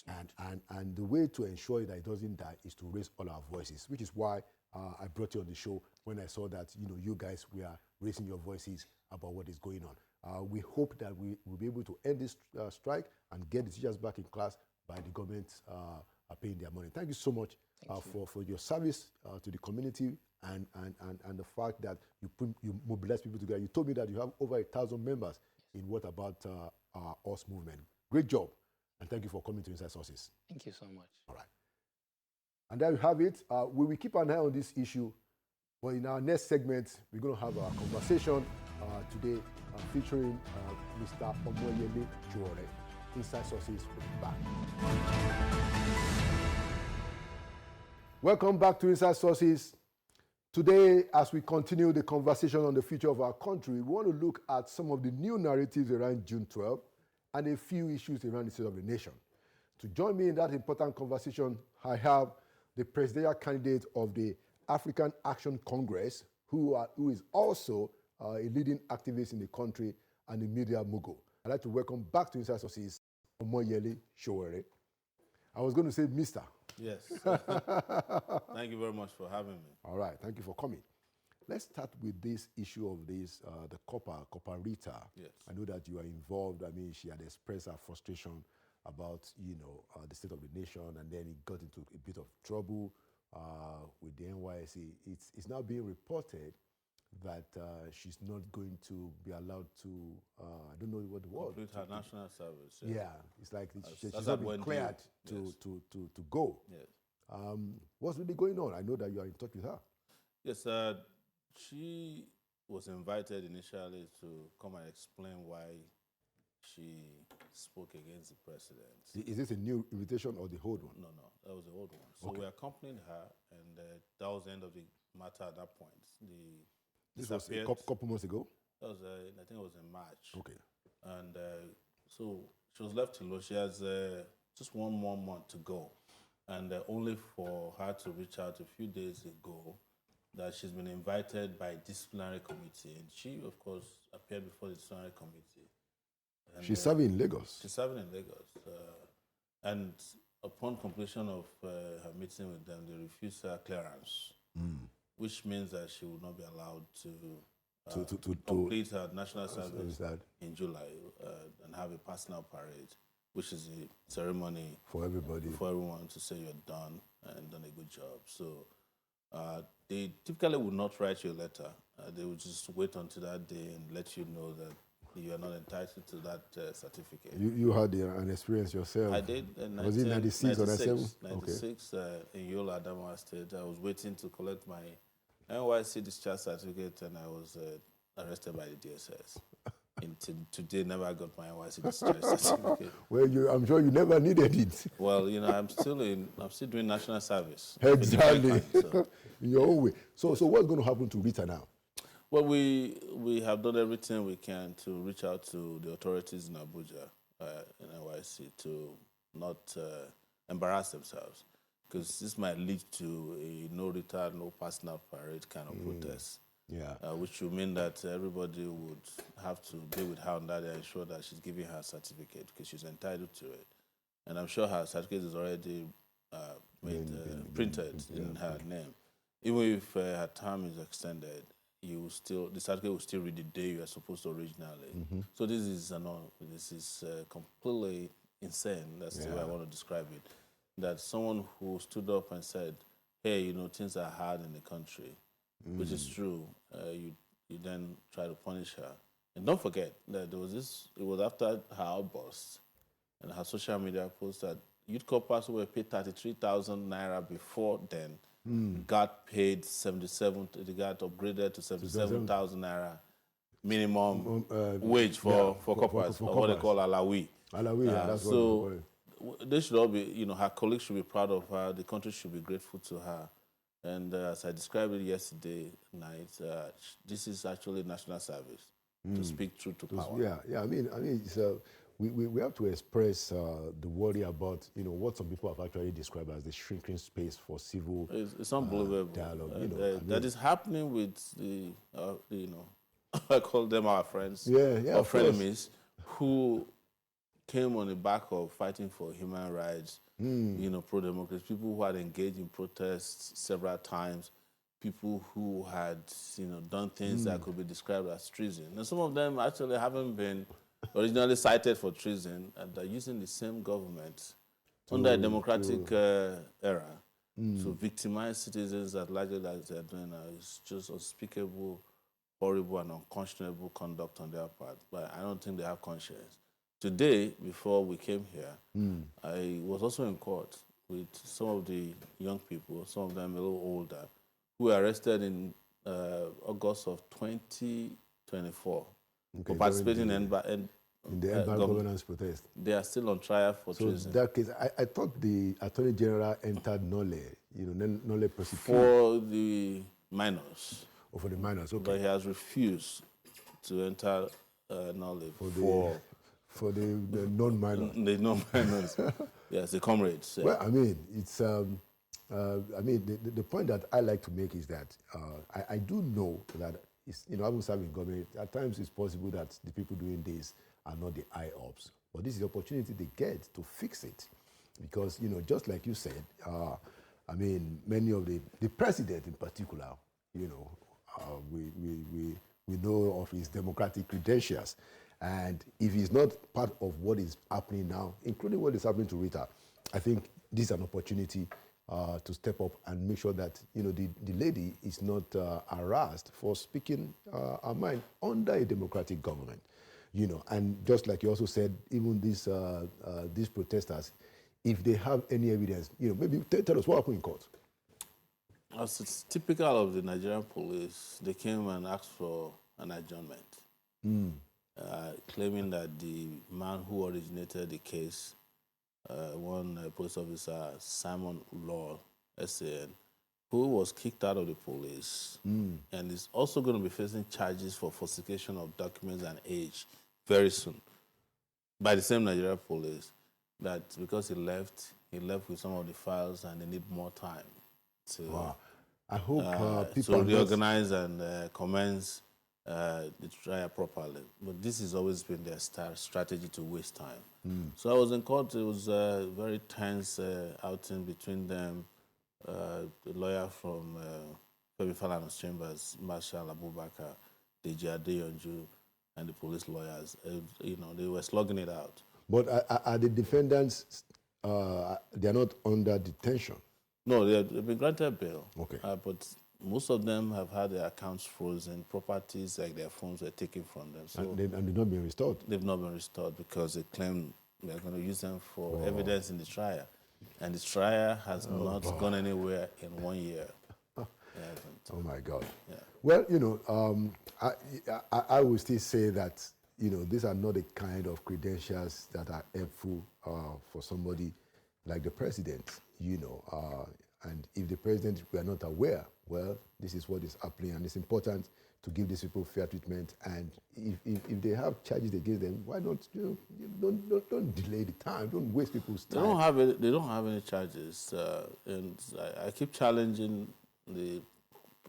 Speaker 1: And the way to ensure that it doesn't die is to raise all our voices, which is why I brought you on the show when I saw that, you guys were raising your voices about what is going on. We hope that we will be able to end this strike and get the teachers back in class by the government are paying their money. Thank you so much for your service to the community and the fact that you mobilize people together. You told me that you have over 1,000 members in What About Us movement. Great job, and thank you for coming to Inside Sources.
Speaker 3: Thank you so much.
Speaker 1: All right. And there you have it. We will keep an eye on this issue, but in our next segment, we're going to have a conversation today featuring Mr. Omoyele Sowore. Inside Sources will be back. Welcome back to Inside Sources. Today, as we continue the conversation on the future of our country, we want to look at some of the new narratives around June 12 and a few issues around the state of the nation. To join me in that important conversation, I have the presidential candidate of the African Action Congress, who is also a leading activist in the country and a media mogul. I'd like to welcome back to Inside Sources, Omoyele Sowore. I was going to say Mr.
Speaker 4: Yes. Thank you very much for having me.
Speaker 1: All right, thank you for coming. Let's start with this issue of this, the copper Rita.
Speaker 4: Yes.
Speaker 1: I know that you are involved. I mean, she had expressed her frustration about, the state of the nation, and then it got into a bit of trouble with the NYSC. It's now being reported that she's not going to be allowed to, I don't know what the word.
Speaker 4: Complete her national service.
Speaker 1: Yeah, it's like she's
Speaker 4: that's
Speaker 1: not
Speaker 4: when
Speaker 1: been cleared
Speaker 4: due.
Speaker 1: to go.
Speaker 4: Yes.
Speaker 1: What's really going on? I know that you are in touch with her.
Speaker 4: Yes, she was invited initially to come and explain why she spoke against the president.
Speaker 1: Is this a new invitation or the old one?
Speaker 4: No, that was the old one. So we accompanied her, and that was the end of the matter at that point.
Speaker 1: This was a couple months ago?
Speaker 4: That was, I think it was in March.
Speaker 1: Okay.
Speaker 4: And so she was left alone. She has just one more month to go. And only for her to reach out a few days ago that she's been invited by disciplinary committee. And she, of course, appeared before the disciplinary committee. And,
Speaker 1: she's serving in Lagos?
Speaker 4: She's serving in Lagos. And upon completion of her meeting with them, they refused her clearance, which means that she will not be allowed to complete her national service in July and have a personal parade, which is a ceremony
Speaker 1: for everybody,
Speaker 4: for everyone to say you're done and done a good job. So they typically would not write you a letter. They would just wait until that day and let you know that you are not entitled to that certificate.
Speaker 1: You had an experience yourself?
Speaker 4: I did.
Speaker 1: Was it 96 or 97?
Speaker 4: 96 in Yola, Adamawa State. I was waiting to collect my NYSC discharge certificate, and I was arrested by the DSS. Today, never got my NYSC discharge certificate.
Speaker 1: Well, I'm sure you never needed it.
Speaker 4: Well, I'm still doing national service.
Speaker 1: Exactly, in your own way. So what's going to happen to Rita now?
Speaker 4: Well, we have done everything we can to reach out to the authorities in Abuja, in NYSC, to not embarrass themselves, because this might lead to a no Rita, no personal parade kind of protest.
Speaker 1: Yeah.
Speaker 4: Which would mean that everybody would have to be with her on that day and ensure that she's giving her certificate, because she's entitled to it. And I'm sure her certificate is already printed in her name. Even if her term is extended, the certificate will still read the day you are supposed to originally. So this is completely insane. That's the way I want to describe it. That someone who stood up and said, hey, things are hard in the country, which is true, you then try to punish her. And don't forget that it was after her outburst and her social media post that youth corpers who were paid 33,000 naira before then got paid 77, they got upgraded to 77,000 naira minimum wage for corpers, or what they call alawi.
Speaker 1: Alawi, that's what
Speaker 4: so they should all be, her colleagues should be proud of her, the country should be grateful to her. And as I described it yesterday night, this is actually national service, to speak truth to power.
Speaker 1: Yeah. I mean, it's, we have to express the worry about, what some people have actually described as the shrinking space for civil
Speaker 4: it's unbelievable
Speaker 1: dialogue.
Speaker 4: that is happening with the, I call them our friends,
Speaker 1: or
Speaker 4: frenemies, who came on the back of fighting for human rights, pro-democracy, people who had engaged in protests several times, people who had, done things that could be described as treason. And some of them actually haven't been originally cited for treason, and they're using the same government under a democratic era, to victimize citizens as largely as they're doing now is just unspeakable, horrible, and unconscionable conduct on their part. But I don't think they have conscience. Today, before we came here, I was also in court with some of the young people, some of them a little older, who were arrested in August of 2024 for participating in
Speaker 1: the environmental governance protest.
Speaker 4: They are still on trial for treason.
Speaker 1: So in that case, I thought the Attorney General entered Nole, Nole prosecuted.
Speaker 4: For the minors.
Speaker 1: Oh, for the minors, okay.
Speaker 4: But he has refused to enter Nole
Speaker 1: for the non-minors.
Speaker 4: The non-minors. Yes, the comrades.
Speaker 1: Well, I mean, it's... the point that I like to make is that I do know that it's, I haven't served in government. At times, it's possible that the people doing this are not the IOPS, but this is the opportunity they get to fix it, because just like you said, I mean, many of the president in particular, we know of his democratic credentials, and if he's not part of what is happening now, including what is happening to Rita, I think this is an opportunity to step up and make sure that the lady is not harassed for speaking her mind under a democratic government. And just like you also said, even these protesters, if they have any evidence, maybe tell us what happened in court.
Speaker 4: As it's typical of the Nigerian police, they came and asked for an adjournment, claiming that the man who originated the case, one police officer, Simon Law, SAN, who was kicked out of the police and is also going to be facing charges for falsification of documents and age very soon by the same Nigerian police, that because he left with some of the files and they need more time to
Speaker 1: I hope people
Speaker 4: reorganize and commence the trial properly. But this has always been their strategy to waste time. So I was in court. It was a very tense outing between them, the lawyer from Femi Falana's chambers, Marshal Abubakar, Deji Adeyonju, and the police lawyers. They were slugging it out.
Speaker 1: But are the defendants, they are not under detention?
Speaker 4: No, they've been granted bail.
Speaker 1: Okay.
Speaker 4: But most of them have had their accounts frozen, properties like their phones were taken from them. So
Speaker 1: and they've not been restored?
Speaker 4: They've not been restored because they claim they're going to use them for evidence in the trial. And the trial has not gone anywhere in 1 year.
Speaker 1: Oh, my God.
Speaker 4: Yeah.
Speaker 1: Well, I would still say that, these are not the kind of credentials that are helpful for somebody like the president, and if the president were not aware, well, this is what is happening, and it's important to give these people fair treatment. And if they have charges against them, why not? Don't delay the time. Don't waste people's time.
Speaker 4: They don't have any charges, and I keep challenging the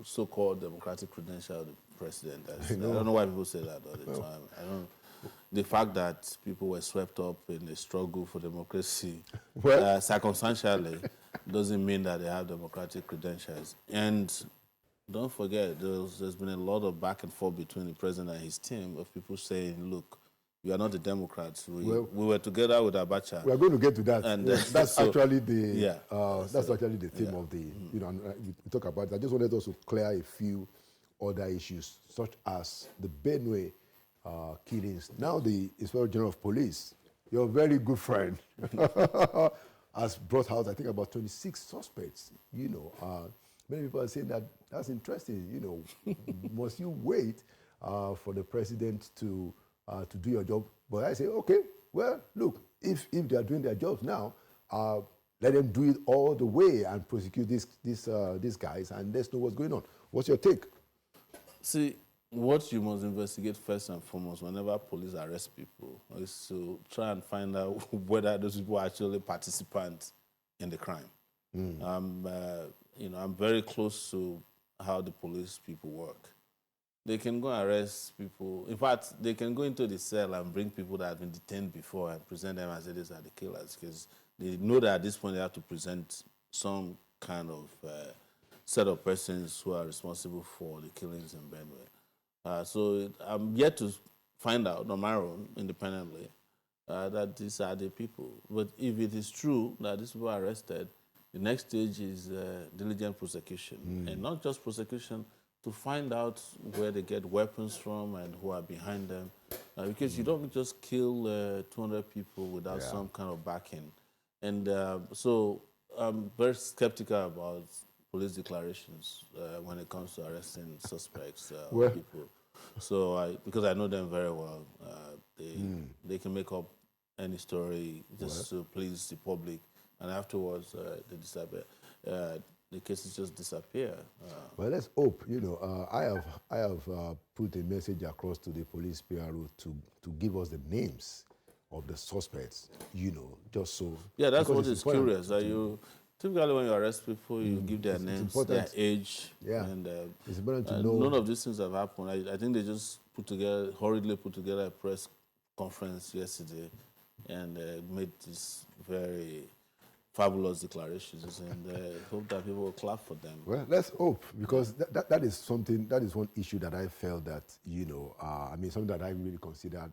Speaker 4: so-called democratic credential of the president. I don't know why people say that all the time. The fact that people were swept up in the struggle for democracy, circumstantially, doesn't mean that they have democratic credentials. And don't forget, there's been a lot of back and forth between the president and his team of people saying, look, you are not the Democrats. We were together with Abacha.
Speaker 1: We are going to get to that. And that's actually the actually the theme of the, we talk about it. I just wanted us to clear a few other issues, such as the Benue killings. Now the Inspector General of Police, your very good friend, has brought out, I think, about 26 suspects. Many people are saying that that's interesting. Must you wait for the president to do your job? But I say, okay, well, look, if they are doing their jobs now, let them do it all the way and prosecute these guys, and let's know what's going on. What's your take?
Speaker 4: See, what you must investigate first and foremost whenever police arrest people is to try and find out whether those people are actually participants in the crime. I'm very close to how the police people work. They can go and arrest people. In fact, they can go into the cell and bring people that have been detained before and present them as these are the killers, because they know that at this point they have to present some kind of set of persons who are responsible for the killings in Benue. So I'm yet to find out on my own, independently, that these are the people. But if it is true that these people are arrested, the next stage is diligent prosecution, and not just prosecution, to find out where they get weapons from and who are behind them. Because you don't just kill 200 people without some kind of backing. And so I'm very skeptical about police declarations when it comes to arresting suspects or people. So because I know them very well, they can make up any story just to please the public, and afterwards they disappear. The cases just disappear.
Speaker 1: Well, let's hope. I have put a message across to the police PRO to give us the names of the suspects. Just so.
Speaker 4: Yeah, that's what is curious. You typically when you arrest people, you give their names, their age, and
Speaker 1: it's important to know.
Speaker 4: None of these things have happened. I think they just hurriedly put together a press conference yesterday, and made these very fabulous declarations, and hope that people will clap for them.
Speaker 1: Well, let's hope, because that is something, that is one issue that I felt that, something that I really considered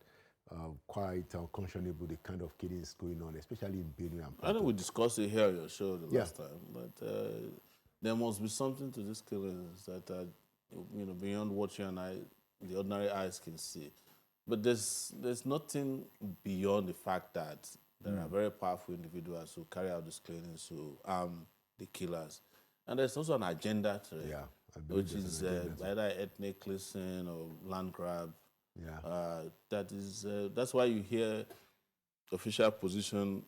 Speaker 1: quite unconscionable, the kind of killings going on, especially in Benue and Plateau.
Speaker 4: I know we discussed it here on your show the last time, but there must be something to these killings that are, beyond what you and I, the ordinary eyes, can see. But there's nothing beyond the fact that there are very powerful individuals who carry out these killings, who arm the killers. And there's also an agenda to it, which is either ethnic cleansing or land grab. That's why you hear official position,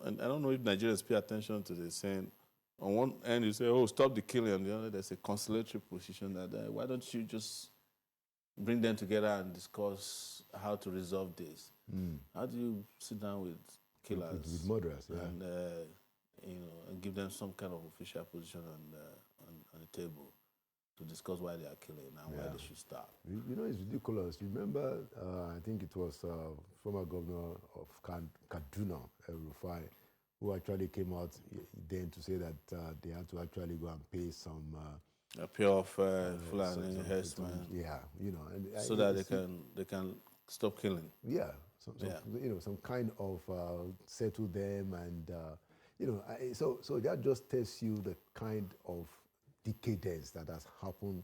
Speaker 4: and I don't know if Nigerians pay attention to this, saying, on one end you say, oh, stop the killing, on the other there's a conciliatory position that why don't you just bring them together and discuss how to resolve this? How do you sit down with killers,
Speaker 1: with murderers,
Speaker 4: and and give them some kind of official position on the table to discuss why they are killing and why they should stop?
Speaker 1: It's ridiculous. Remember, I think it was former governor of Kaduna, Rufai, who actually came out then to say that they had to actually go and pay some
Speaker 4: pay off Fulani herdsmen.
Speaker 1: So
Speaker 4: that they can stop killing.
Speaker 1: Some kind of settle them, and so that just tells you the kind of decadence that has happened,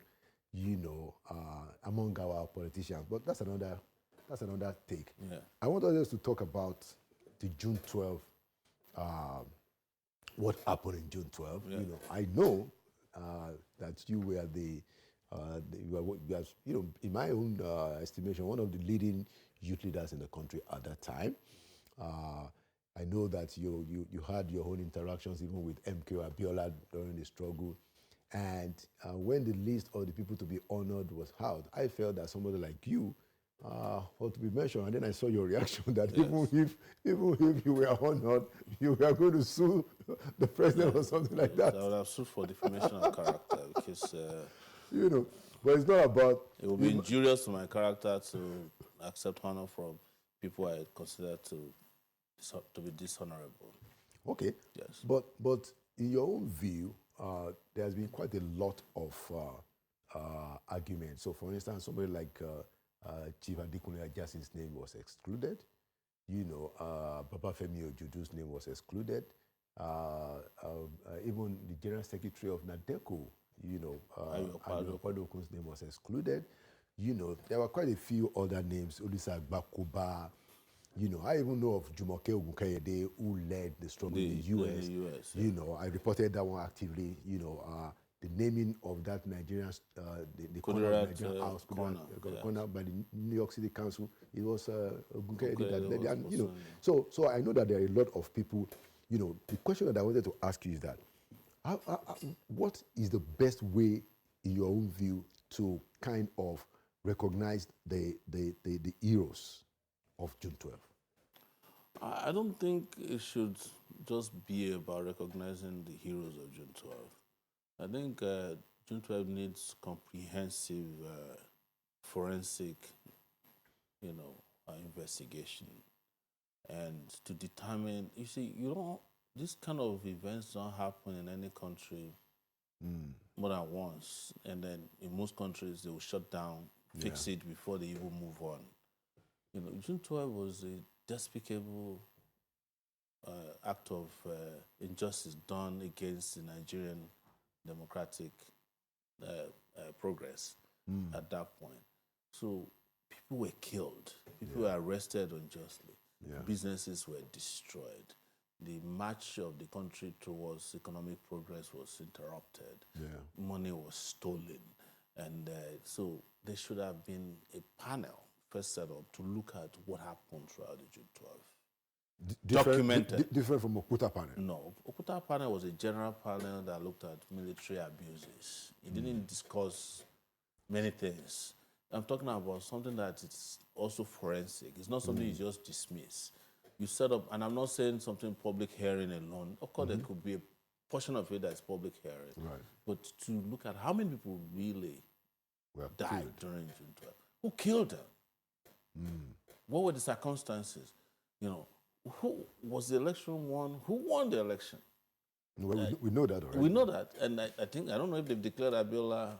Speaker 1: among our politicians. But that's another take. I want us to talk about the June 12th. What happened in June 12th? I know that you were in my own estimation, one of the leading youth leaders in the country at that time. I know that you had your own interactions even with MK Abiola during the struggle. And when the list of the people to be honored was out, I felt that somebody like you ought to be mentioned. And then I saw your reaction that even if you were honored, you were going to sue the president or something like that.
Speaker 4: I would have sued for defamation of character because
Speaker 1: but it's not about.
Speaker 4: It would be injurious to my character to accept honor from people I consider to be dishonorable.
Speaker 1: Okay.
Speaker 4: Yes.
Speaker 1: But in your own view, there's been quite a lot of arguments. So, for instance, somebody like Chief Adekunle Ajasin's name was excluded. Babafemi Ojudu's name was excluded. Even the General Secretary of NADECO, Ayo Opadokun's name was excluded. There were quite a few other names, Olisa Agbakoba. I even know of Jumoke Ogunkayede, who led the struggle in the US. I reported that one actively. The naming of that Nigerian, the corner of Nigerian house, corner by the New York City Council, it was Ogunkayede that led it. And, so I know that there are a lot of people. The question that I wanted to ask you is that, what is the best way, in your own view, to kind of recognize the heroes of June 12th?
Speaker 4: I don't think it should just be about recognizing the heroes of June 12th. I think June 12th needs comprehensive forensic, investigation, and to determine. You see, this kind of events don't happen in any country more than once, and then in most countries they will shut down, fix it before they even move on. June 12 was a despicable act of injustice done against the Nigerian democratic progress at that point. So people were killed. People were arrested unjustly. Businesses were destroyed. The march of the country towards economic progress was interrupted. Money was stolen. And so there should have been a panel first set up to look at what happened throughout the June 12th. Documented.
Speaker 1: Different from Okuta panel?
Speaker 4: No. Okuta panel was a general panel that looked at military abuses. It didn't discuss many things. I'm talking about something that is also forensic. It's not something you just dismiss. You set up, and I'm not saying something public hearing alone. Of course, there could be a portion of it that's public hearing. Right. But to look at how many people really died during June 12th. Who killed them? What were the circumstances? You know, who was the election won? Who won the election?
Speaker 1: Well, we know that already.
Speaker 4: We know that. And I think, I don't know if they've declared Abiola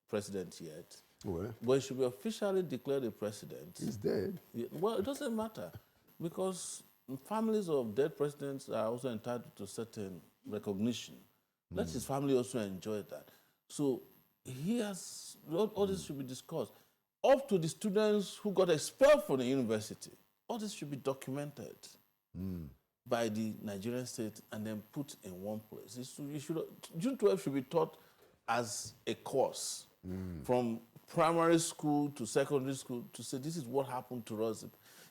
Speaker 4: president yet.
Speaker 1: Well,
Speaker 4: but he should be officially declared a president.
Speaker 1: He's dead.
Speaker 4: Well, it doesn't matter, because families of dead presidents are also entitled to certain recognition. Let his family also enjoy that. So he has, all this should be discussed. Up to the students who got expelled from the university, all this should be documented by the Nigerian state and then put in one place. June 12 should be taught as a course from primary school to secondary school, to say this is what happened to us.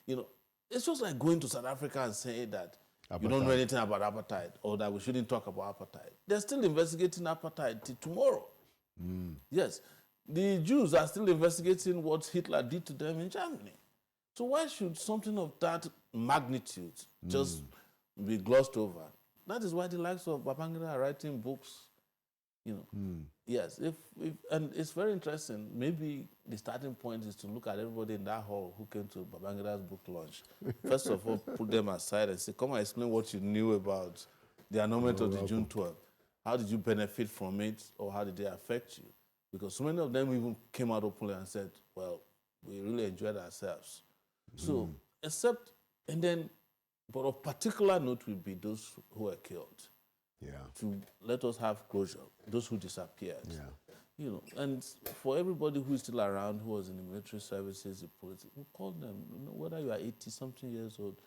Speaker 4: You know, it's just like going to South Africa and saying that you don't know anything about apartheid, or that we shouldn't talk about apartheid. They're still investigating apartheid till tomorrow. Yes, the Jews are still investigating what Hitler did to them in Germany. So why should something of that magnitude just be glossed over? That is why the likes of Babangida are writing books. You know, yes. And it's very interesting. Maybe the starting point is to look at everybody in that hall who came to Babangida's book launch. First of all, put them aside and say, "Come and explain what you knew about the annulment of the June 12th. How did you benefit from it, or how did they affect you?" Because so many of them even came out openly and said, "Well, we really enjoyed ourselves." So, but of particular note will be those who were killed. To let us have closure, those who disappeared. You know, and for everybody who is still around, who was in the military services, the police, we call them, you know, whether you are 80-something years old,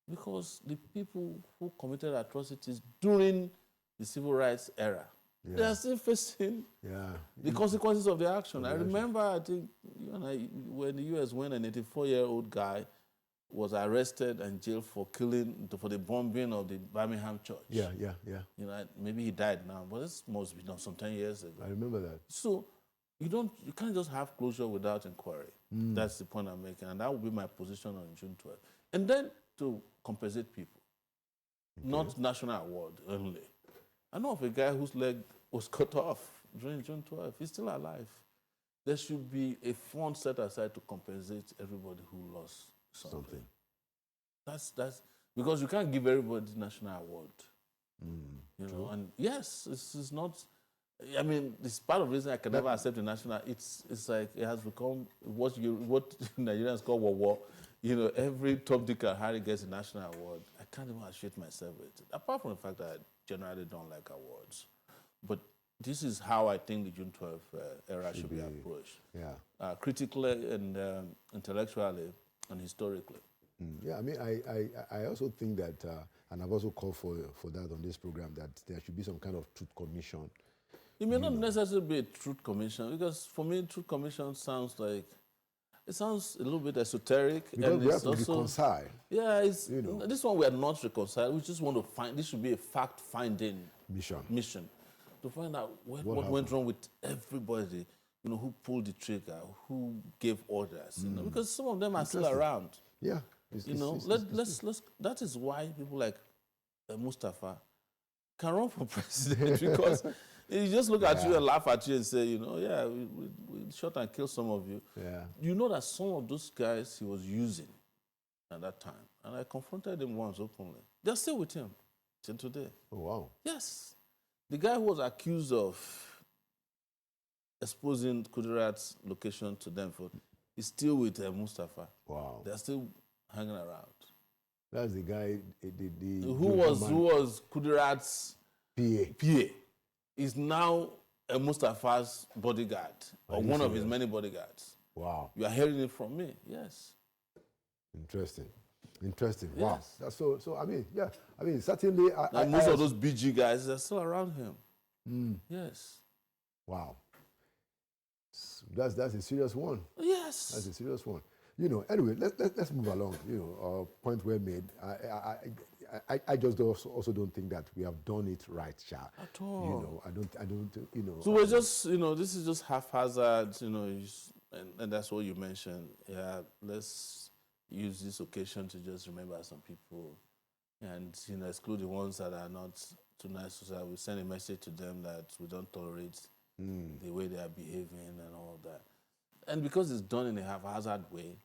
Speaker 4: because the people who committed atrocities during the civil rights era, they are still facing the consequences of their action. I remember, I think, you and I, when the US, when an 84-year-old guy was arrested and jailed for the bombing of the Birmingham church. You know, maybe he died now, but this must be done some 10 years ago.
Speaker 1: I remember that.
Speaker 4: So you can't just have closure without inquiry. That's the point I'm making, and that will be my position on June 12th. And then to compensate people, not national award only. I know of a guy whose leg was cut off during June 12th. He's still alive. There should be a fund set aside to compensate everybody who lost something. That's because you can't give everybody national award. You know, and yes, this is not. I mean, it's part of the reason I can never accept a national. It's like it has become what Nigerians call war. You know, every Tom, Dick, and Harry gets a national award. I can't even associate myself with it. Apart from the fact that I generally don't like awards, but this is how I think the June 12th era should be approached. Critically and intellectually and historically.
Speaker 1: Yeah, I mean, I also think that, and I've also called for that on this program, that there should be some kind of truth commission.
Speaker 4: It may not necessarily be a truth commission, because for me, truth commission sounds a little bit esoteric.
Speaker 1: Because
Speaker 4: and
Speaker 1: we have to reconcile.
Speaker 4: Yeah, this one we are not reconciled. We just want to find, this should be a fact-finding mission to find out what went wrong with everybody, you know, who pulled the trigger, who gave orders, you know, because some of them are still around.
Speaker 1: Yeah.
Speaker 4: That is why people like Mustafa can run for president, because you just look at you and laugh at you and say, you know, we shot and killed some of you. You know that some of those guys he was using at that time, and I confronted him once openly. They're still with him till today.
Speaker 1: Oh, wow.
Speaker 4: Yes. The guy who was accused of exposing Kudirat's location to them is still with Mustafa.
Speaker 1: Wow.
Speaker 4: They're still hanging around.
Speaker 1: That's the guy, the
Speaker 4: who was Kudirat's
Speaker 1: PA.
Speaker 4: is now a Mustafa's bodyguard, or one of his many bodyguards.
Speaker 1: Wow.
Speaker 4: You are hearing it from me, yes.
Speaker 1: Interesting. Wow.
Speaker 4: Yes.
Speaker 1: That's so. I mean, yeah. I mean, certainly.
Speaker 4: Most of those BG guys are still around him. Yes.
Speaker 1: Wow. That's a serious one.
Speaker 4: Yes.
Speaker 1: That's a serious one. You know. Anyway, let's move along. You know, point well made. I just also don't think that we have done it right, Sha.
Speaker 4: At all.
Speaker 1: You know, I don't. You know.
Speaker 4: So we're just, you know, this is just haphazard. You know, and that's what you mentioned. Yeah. Let's use this occasion to just remember some people, and you know, exclude the ones that are not too nice. So we send a message to them that we don't tolerate the way they are behaving and all of that. And because it's done in a haphazard way,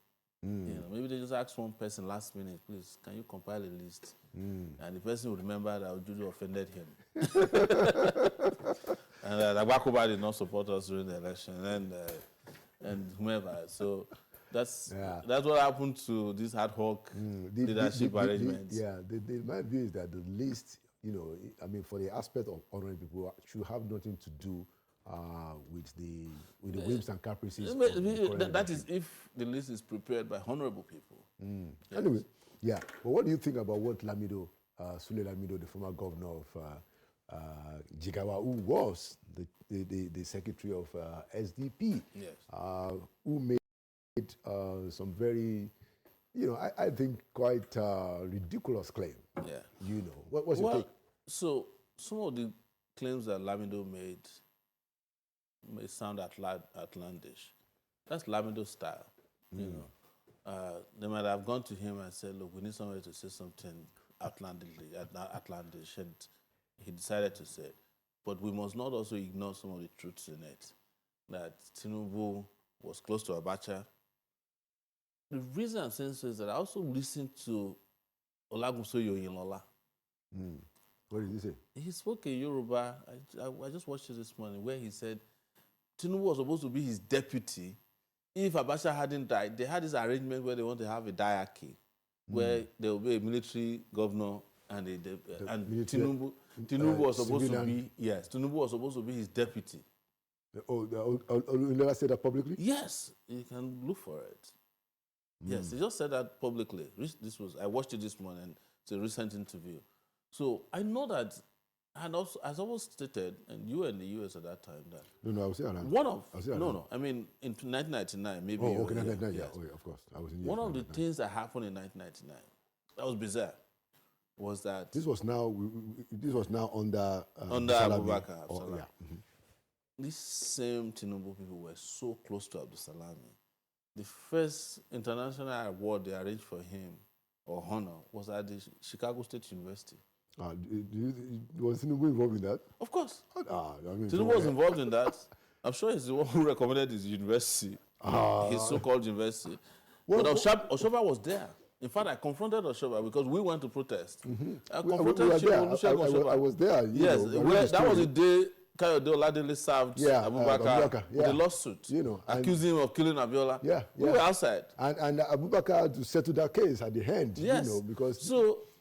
Speaker 4: you know, maybe they just ask one person last minute, please, can you compile a list? And the person will remember that Ojudu offended him. And that Agbakoba did not support us during the election, and whomever. So that's what happened to this ad hoc leadership arrangement.
Speaker 1: My view is that the list, you know, I mean, for the aspect of honoring people, should have nothing to do with the whims and caprices.
Speaker 4: That is if the list is prepared by honorable people.
Speaker 1: Yes. Anyway, yeah. But what do you think about what Lamido, Sule Lamido, the former governor of Jigawa, who was the secretary of SDP, who made some very, you know, I think quite ridiculous claim.
Speaker 4: Yeah.
Speaker 1: You know, what's your take?
Speaker 4: So some of the claims that Lamido made may sound outlandish. That's Lamido style. You know, they might have gone to him and said, "Look, we need somebody to say something outlandish," and he decided to say it. But we must not also ignore some of the truths in it. That Tinubu was close to Abacha. The reason I'm saying so is that I also listened to Olagunso Yoyinlola.
Speaker 1: What did he say?
Speaker 4: He spoke in Yoruba. I just watched it this morning, where he said Tinubu was supposed to be his deputy. If Abacha hadn't died, they had this arrangement where they want to have a diarchy, where there will be a military governor and Tinubu was supposed to be Tinubu was supposed to be his deputy.
Speaker 1: You never said that publicly?
Speaker 4: Yes, you can look for it. Yes, he just said that publicly. I watched it this morning. It's a recent interview. So I know that, and also, as I was stated, and you were in the US at that time, that
Speaker 1: no, I was here.
Speaker 4: I mean, in 1999, maybe.
Speaker 1: Oh, okay, 1999, yeah. Oh, yeah, of course. I was in the
Speaker 4: One of the things that happened in 1999 that was bizarre was that
Speaker 1: this was now under
Speaker 4: Abubakar.
Speaker 1: Yeah.
Speaker 4: These same Tinubu people were so close to Abdul Salami. The first international award they arranged for him, or honor, was at the Chicago State University.
Speaker 1: Was Tinubu involved in that?
Speaker 4: Of course.
Speaker 1: Tinubu
Speaker 4: was involved in that. I'm sure he's the one who recommended his university, his so-called university. But Oshoba was there. In fact, I confronted Oshoba because we went to protest. I confronted Oshoba.
Speaker 1: I was there.
Speaker 4: Yes, that was the day Kayode Oladele served Abubakar with a lawsuit, accusing him of killing Abiola. We were outside.
Speaker 1: And Abubakar had to settle that case at the end, because...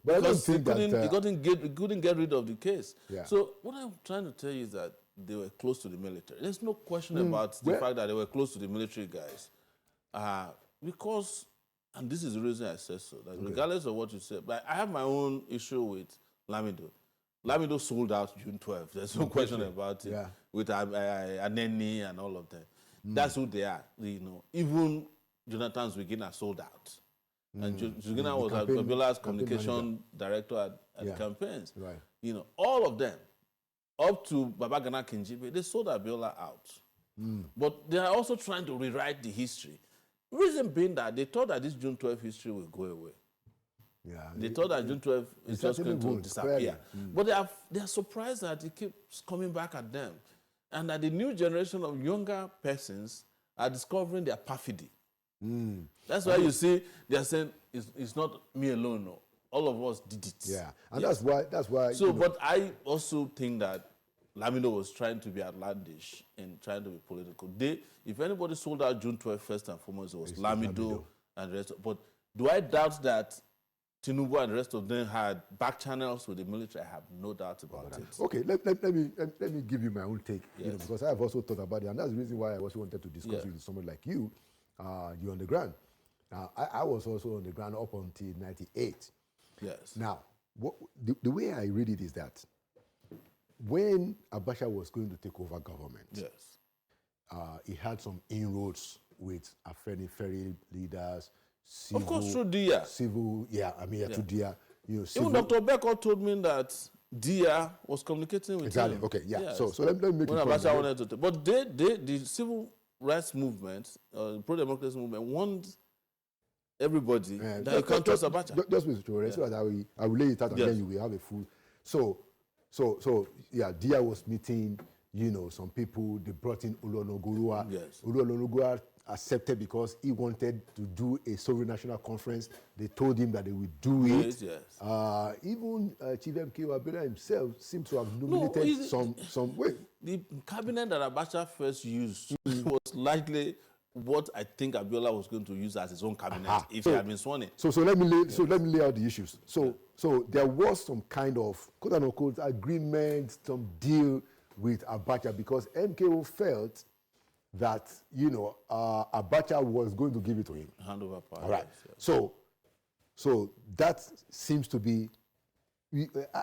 Speaker 4: But I don't think he couldn't get rid of the case. So what I'm trying to tell you is that they were close to the military. There's no question about the fact that they were close to the military guys. Because, and this is the reason I said so, that regardless of what you said, but I have my own issue with Lamido. Lamido sold out June 12th. There's no question about it. With Aneni and all of them. That's who they are. Even Jonathan Zwigina sold out. And Zwigina was Abiola's communication director at the campaigns. All of them, up to Babagana Kinjibe, they sold Abiola out. But they are also trying to rewrite the history. Reason being that they thought that this June 12th history will go away. They thought that June 12th is just going to disappear. But they are surprised that it keeps coming back at them. And that the new generation of younger persons are discovering their perfidy. That's why you see they are saying it's not me alone. No. All of us did it.
Speaker 1: And that's why.
Speaker 4: So, but I also think that Lamido was trying to be outlandish and trying to be political. If anybody sold out June 12th first and foremost, it was Lamido and the rest. But do I doubt that Tinubu and the rest of them had back channels with the military. I have no doubt about it.
Speaker 1: Okay, let me give you my own take,
Speaker 4: Yes.
Speaker 1: because I have also thought about it, and that's the reason why I also wanted to discuss it with someone like you. You're on the ground. I was also on the ground up until '98.
Speaker 4: Yes.
Speaker 1: Now, the way I read it is that when Abacha was going to take over government,
Speaker 4: Yes.
Speaker 1: He had some inroads with Afenifere leaders, civil,
Speaker 4: Of course, through Dia.
Speaker 1: through Dia.
Speaker 4: Even
Speaker 1: Civil,
Speaker 4: Dr. Becker told me that Dia was communicating with
Speaker 1: exactly.
Speaker 4: him.
Speaker 1: Okay, yeah.
Speaker 4: Yes.
Speaker 1: So let me make
Speaker 4: When
Speaker 1: it point.
Speaker 4: Abacha wanted to, but the civil rights movement, pro-democracy movement, warned everybody that you can't trust Abacha.
Speaker 1: Just Mr. Sowore, so that I will lay it out and then you will have a full. So yeah, Dia was meeting, some people. They brought in Oluonogorua.
Speaker 4: Yes.
Speaker 1: Oluonogorua accepted because he wanted to do a Sowore national conference. They told him that they would do it.
Speaker 4: Yes.
Speaker 1: Even Chief M.K. Abiola himself seems to have nominated some way.
Speaker 4: The cabinet that Abacha first used was likely what I think Abiola was going to use as his own cabinet if he had been sworn in.
Speaker 1: So let me lay out the issues. So there was some kind of quote unquote agreement, some deal with Abacha because MKO felt that Abacha was going to give it to him.
Speaker 4: Hand over power.
Speaker 1: All right.
Speaker 4: Yes.
Speaker 1: So that seems to be.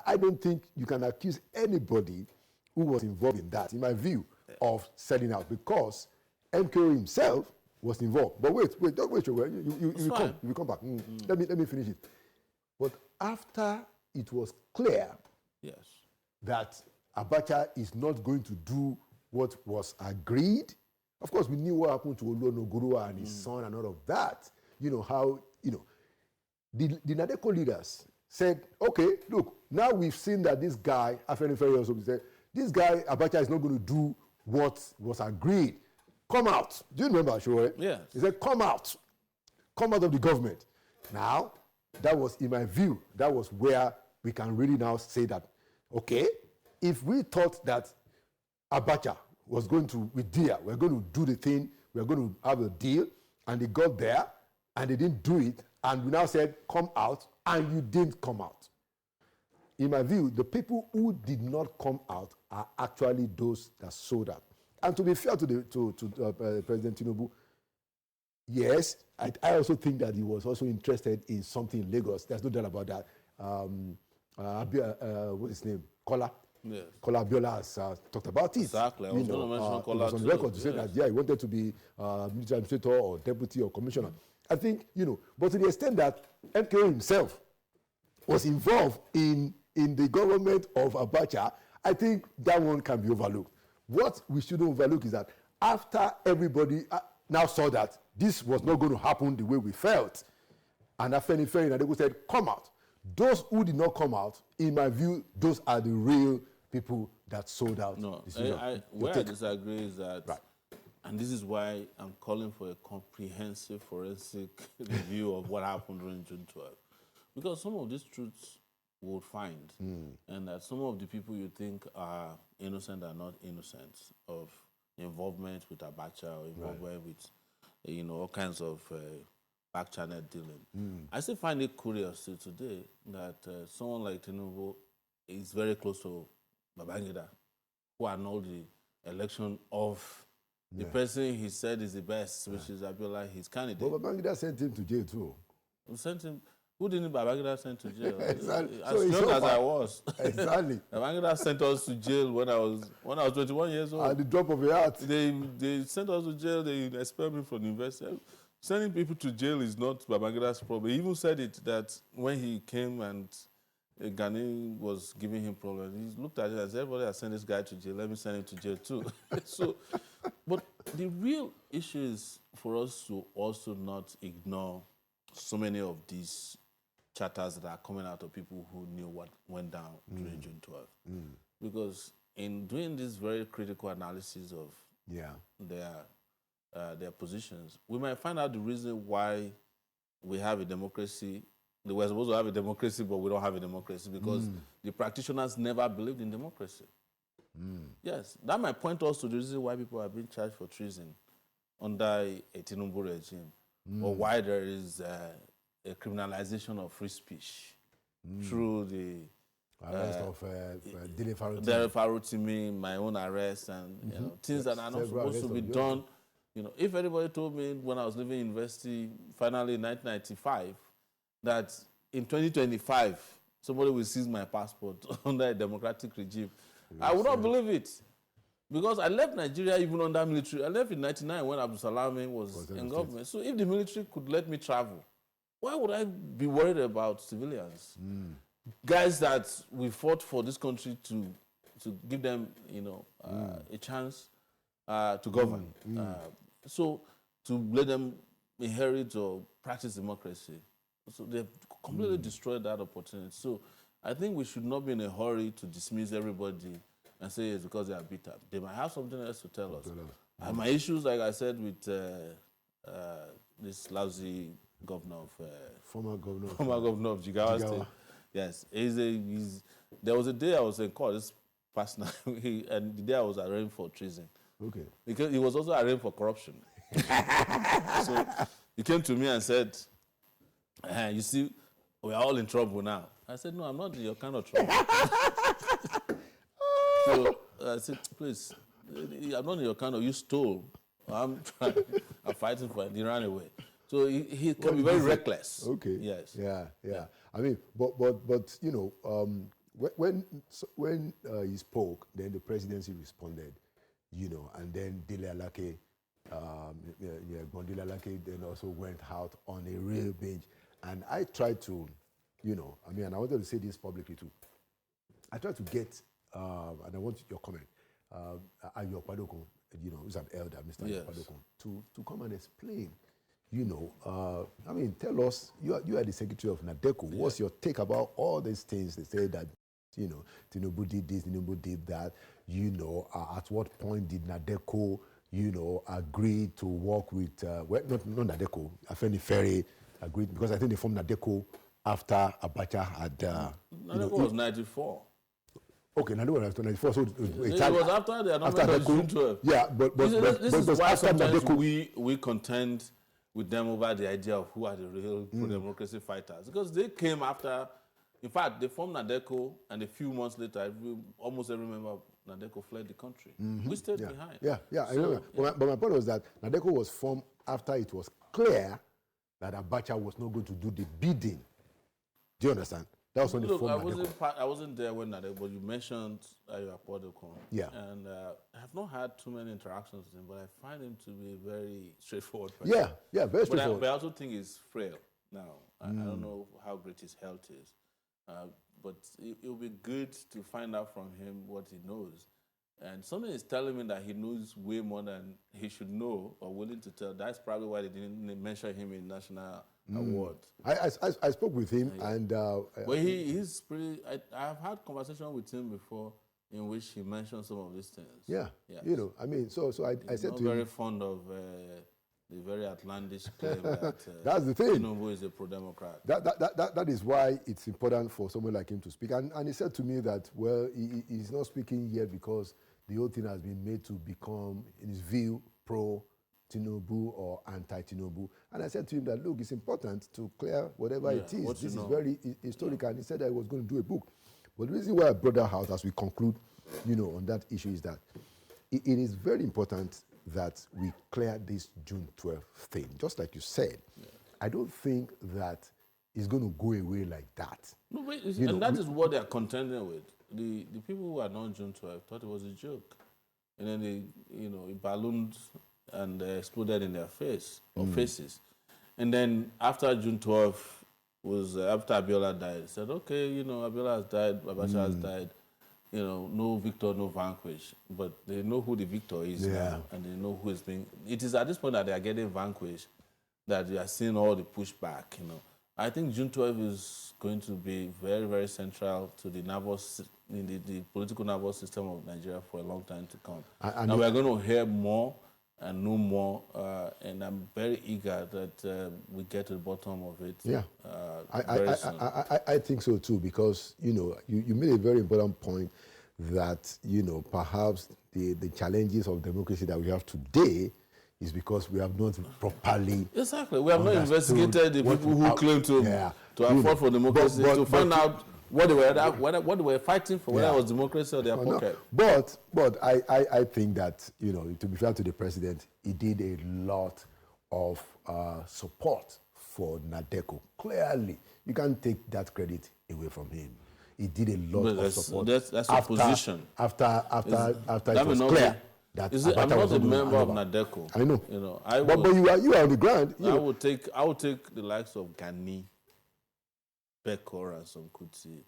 Speaker 1: I don't think you can accuse anybody who was involved in that, in my view, of selling out because MKO himself was involved. But wait, don't wait. You will come back. Let me finish it. But after it was clear that Abacha is not going to do what was agreed, of course, we knew what happened to Oluonogorua and his son and all of that. The Nadeko leaders said, okay, look, now we've seen that this guy, Afenifere also said, this guy, Abacha, is not going to do what was agreed. Come out. Do you remember, Sowore?
Speaker 4: Yes.
Speaker 1: He said, come out. Come out of the government. Now, that was, in my view, that was where we can really now say that, okay, if we thought that Abacha was going to, with Dia, we're going to do the thing, we're going to have a deal, and they got there, and they didn't do it, and we now said, come out, and you didn't come out. In my view, the people who did not come out are actually those that sold out. And to be fair to President Tinubu, yes, I also think that he was also interested in something in Lagos. There's no doubt about that. What's his name? Kola.
Speaker 4: Yes.
Speaker 1: Kola Abiola has talked about it.
Speaker 4: Exactly. I was going to mention Kola
Speaker 1: on
Speaker 4: too.
Speaker 1: record to say that, yeah, he wanted to be military administrator or deputy or commissioner. I think, but to the extent that MKO himself was involved in the government of Abacha, I think that one can be overlooked. What we shouldn't overlook is that after everybody now saw that this was not going to happen the way we felt, and Afenifere and Nadeko said, come out. Those who did not come out, in my view, those are the real people that sold out.
Speaker 4: No, where I disagree is that, and this is why I'm calling for a comprehensive forensic review of what happened during June 12th. Because some of these truths we'll find, and that some of the people you think are innocent are not innocent of involvement with Abacha or involvement with, all kinds of back channel dealing. I still find it curious till today that someone like Tinubu is very close to Babangida, who annulled the election of the person he said is the best, which is Abiola, his candidate.
Speaker 1: But Babangida sent him to jail too.
Speaker 4: Who sent him? Who didn't Babangida send to jail?
Speaker 1: Exactly.
Speaker 4: As young as I was.
Speaker 1: Exactly.
Speaker 4: Babangida sent us to jail when I was 21 years old.
Speaker 1: At the drop of a hat.
Speaker 4: They sent us to jail. They expelled me from the university. Sending people to jail is not Babangida's problem. He even said it that when he came and Ghanaian was giving him problems, he looked at it as everybody has sent this guy to jail. Let me send him to jail too. But the real issue is for us to also not ignore so many of these chatters that are coming out of people who knew what went down during June 12th. Because in doing this very critical analysis of their positions, we might find out the reason why we have a democracy. We're supposed to have a democracy, but we don't have a democracy because the practitioners never believed in democracy. Yes, that might point us to the reason why people are being charged for treason under a Tinubu regime, or why there is a criminalization of free speech through the
Speaker 1: Arrest of Dele
Speaker 4: Farotimi, my own arrest, and you know, things that are not supposed to be done. You know, if anybody told me when I was leaving university, finally in 1995, that in 2025 somebody will seize my passport under a democratic regime, I would not believe it. Because I left Nigeria even under military. I left in 1999 when Abdul Salami was in government. So if the military could let me travel, why would I be worried about civilians? Guys that we fought for this country to give them, you know, a chance to govern. So to let them inherit or practice democracy. So they've completely destroyed that opportunity. So I think we should not be in a hurry to dismiss everybody and say it's because they are bitter. They might have something else to tell us. My issues, like I said, with this lousy governor of
Speaker 1: former governor
Speaker 4: of Jigawa State. Yes, there was a day I was in court this past night, and the day I was arraigned for treason.
Speaker 1: Okay.
Speaker 4: Because he was also arraigned for corruption. So he came to me and said, you see, we are all in trouble now. I said, no, I'm not in your kind of trouble. So I said, please, I'm not in your kind of, you stole. I'm fighting for it. He ran away. So he can be very reckless.
Speaker 1: Okay.
Speaker 4: Yes.
Speaker 1: Yeah. I mean, but you know, when he spoke, then the presidency responded, you know, and then Dele Alake, Dele Alake then also went out on a real bench. And I tried to, you know, I mean, and I wanted to say this publicly too. I tried to get, and I want your comment, Ayo Padoko, you know, who's an elder, Mr.
Speaker 4: Yes.
Speaker 1: Padoko, to come and explain, you know, I mean, tell us, you are the secretary of NADECO. Yeah. What's your take about all these things? They say that, you know, Tinubu did this, Tinubu did that. You know, at what point did NADECO, you know, agree to work with, well, not NADECO, Afeni Ferry agreed, because I think they formed NADECO after Abacha had,
Speaker 4: NADECO was 94.
Speaker 1: Okay, NADECO was 94. So
Speaker 4: it was after the announcement of June 12.
Speaker 1: Yeah, but
Speaker 4: this is why
Speaker 1: after
Speaker 4: sometimes
Speaker 1: NADECO,
Speaker 4: we contend with them over the idea of who are the real pro-democracy fighters. Because they came after, in fact, they formed NADECO, and a few months later, almost every member of NADECO fled the country. We stayed behind.
Speaker 1: Yeah, I remember. But my point was that NADECO was formed after it was clear that Abacha was not going to do the bidding. Do you understand? That was when they formed NADECO.
Speaker 4: I wasn't there when NADECO, but you mentioned Ayo Akpodoko.
Speaker 1: Yeah.
Speaker 4: And I have not had too many interactions with him, but I find him to be a very straightforward person.
Speaker 1: Yeah, very straightforward.
Speaker 4: But I also think he's frail now. I don't know how great his health is. But it will be good to find out from him what he knows. And something is telling me that he knows way more than he should know or willing to tell. That's probably why they didn't mention him in national awards.
Speaker 1: I spoke with him, and
Speaker 4: but he's pretty. I've had conversation with him before in which he mentioned some of these things.
Speaker 1: Yeah.
Speaker 4: Yes.
Speaker 1: You know, I mean, so I said to him,
Speaker 4: very fond of the very outlandish claim that
Speaker 1: that's the thing.
Speaker 4: Tinubu is a pro-democrat.
Speaker 1: That is why it's important for someone like him to speak. And he said to me that, well, he's not speaking yet because the whole thing has been made to become, in his view, pro-Tinubu or anti-Tinubu. And I said to him that, look, it's important to clear whatever it is. This is very historical. And he said that he was going to do a book. But the reason why I brought that out as we conclude, you know, on that issue is that it is very important that we clear this June 12th thing. Just like you said, I don't think that it's going to go away like that.
Speaker 4: No, but that is what they are contending with. The people who are not June 12th thought it was a joke. And then it ballooned and exploded in their face or faces. And then after June 12th after Abiola died, said, okay, Abiola has died, Abacha has died. No victor, no vanquish. But they know who the victor is now, and they know who is being. It is at this point that they are getting vanquished that they are seeing all the pushback. I think June 12th is going to be very, very central to the political nervous system of Nigeria for a long time to come. Now we are going to hear more and know more, and I'm very eager that we get to the bottom of it.
Speaker 1: Yeah,
Speaker 4: very soon.
Speaker 1: I think so too, because you made a very important point that perhaps the challenges of democracy that we have today, is because we have not properly
Speaker 4: Exactly. We have not
Speaker 1: understood
Speaker 4: investigated the
Speaker 1: what-
Speaker 4: people who
Speaker 1: how-
Speaker 4: claim to
Speaker 1: yeah,
Speaker 4: have
Speaker 1: you
Speaker 4: fought
Speaker 1: know,
Speaker 4: for democracy,
Speaker 1: but-
Speaker 4: to find
Speaker 1: but-
Speaker 4: out what they were fighting for, whether
Speaker 1: Yeah.
Speaker 4: it was democracy or their
Speaker 1: Oh, no.
Speaker 4: pocket.
Speaker 1: But I think that, to be fair to the president, he did a lot of support for Nadeco. Clearly, you can't take that credit away from him. He did a lot
Speaker 4: But
Speaker 1: of
Speaker 4: that's-
Speaker 1: support.
Speaker 4: that's opposition.
Speaker 1: After
Speaker 4: That
Speaker 1: it
Speaker 4: may
Speaker 1: was
Speaker 4: not
Speaker 1: clear
Speaker 4: be-
Speaker 1: that
Speaker 4: Is it, I'm
Speaker 1: Abacha
Speaker 4: not
Speaker 1: was
Speaker 4: a
Speaker 1: going to
Speaker 4: member of
Speaker 1: hand over.
Speaker 4: Nadeco.
Speaker 1: I know.
Speaker 4: You know, I
Speaker 1: But
Speaker 4: would,
Speaker 1: you are on the ground.
Speaker 4: I would take the likes of Gani, Bekor, and some Kuti.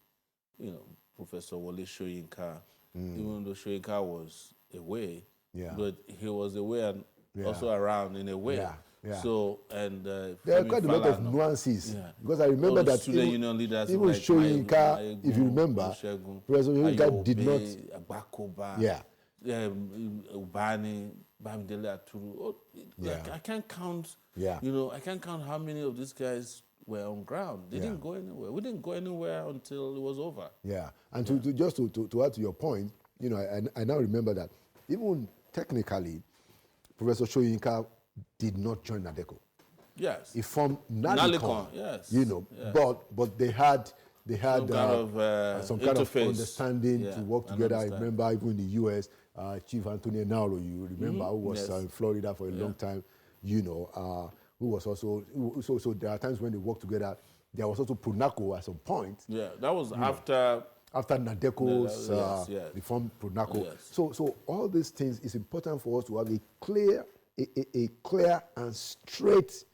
Speaker 4: Professor Wole Soyinka. Even though Soyinka was away,
Speaker 1: Yeah.
Speaker 4: but he was away and
Speaker 1: Yeah.
Speaker 4: also around in a way.
Speaker 1: Yeah, yeah.
Speaker 4: So
Speaker 1: There are
Speaker 4: Femi
Speaker 1: quite a lot of
Speaker 4: Falana.
Speaker 1: nuances.
Speaker 4: Yeah.
Speaker 1: Because I
Speaker 4: All
Speaker 1: remember
Speaker 4: the
Speaker 1: that
Speaker 4: student union leaders
Speaker 1: even
Speaker 4: like
Speaker 1: Soyinka, if you remember,
Speaker 4: Olusegun,
Speaker 1: Professor Soyinka did not.
Speaker 4: Ayobe, Agbakoba,
Speaker 1: Yeah.
Speaker 4: Ubani, Bamidele Aturu.
Speaker 1: Yeah.
Speaker 4: I can't count.
Speaker 1: Yeah.
Speaker 4: I can't count how many of these guys were on ground. They didn't go anywhere. We didn't go anywhere until it was over.
Speaker 1: Yeah, and to add to your point, I now remember that even technically, Professor Soyinka did not join Nadeco.
Speaker 4: Yes.
Speaker 1: He formed
Speaker 4: Nalicon,
Speaker 1: Nalicon.
Speaker 4: yes.
Speaker 1: Yes. But they had
Speaker 4: Some kind of interface.
Speaker 1: understanding
Speaker 4: Yeah,
Speaker 1: to work
Speaker 4: and
Speaker 1: together. I
Speaker 4: understand.
Speaker 1: remember even in the U.S., Chief Antonio Nauro, you remember, who was
Speaker 4: Yes.
Speaker 1: in Florida for a long time, who was also, so there are times when they work together. There was also Pronaco at some point.
Speaker 4: Yeah, that was after.
Speaker 1: After Nadeco's
Speaker 4: Yes.
Speaker 1: reform Pronaco.
Speaker 4: Yes.
Speaker 1: So all these things, it's important for us to have a clear and straight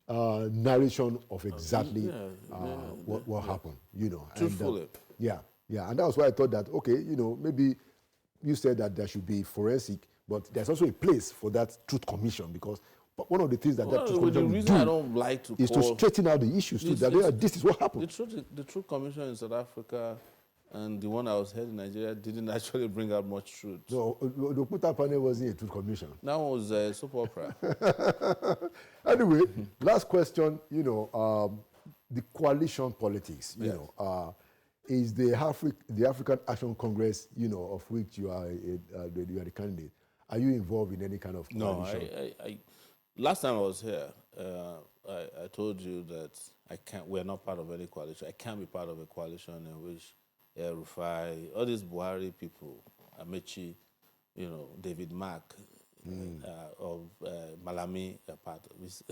Speaker 1: narration of exactly what happened,
Speaker 4: Truthfully.
Speaker 1: And, and that was why I thought that, okay, maybe you said that there should be forensic, but there's also a place for that truth commission, because one of the things that truth
Speaker 4: The
Speaker 1: commission will
Speaker 4: reason I
Speaker 1: do
Speaker 4: don't like to
Speaker 1: is to straighten out the issues too, that this is what happened.
Speaker 4: The Truth Commission in South Africa and the one I was head in Nigeria didn't actually bring out much truth.
Speaker 1: No, the Okuta panel wasn't a truth commission.
Speaker 4: That was a soap opera.
Speaker 1: Anyway, last question, the coalition politics, is the African Action Congress, of which you are the candidate. Are you involved in any kind of coalition?
Speaker 4: No, last time I was here, I told you that we're not part of any coalition. I can't be part of a coalition in which Rufai, all these Buhari people, Amechi, David Mark, of Malami are part of this.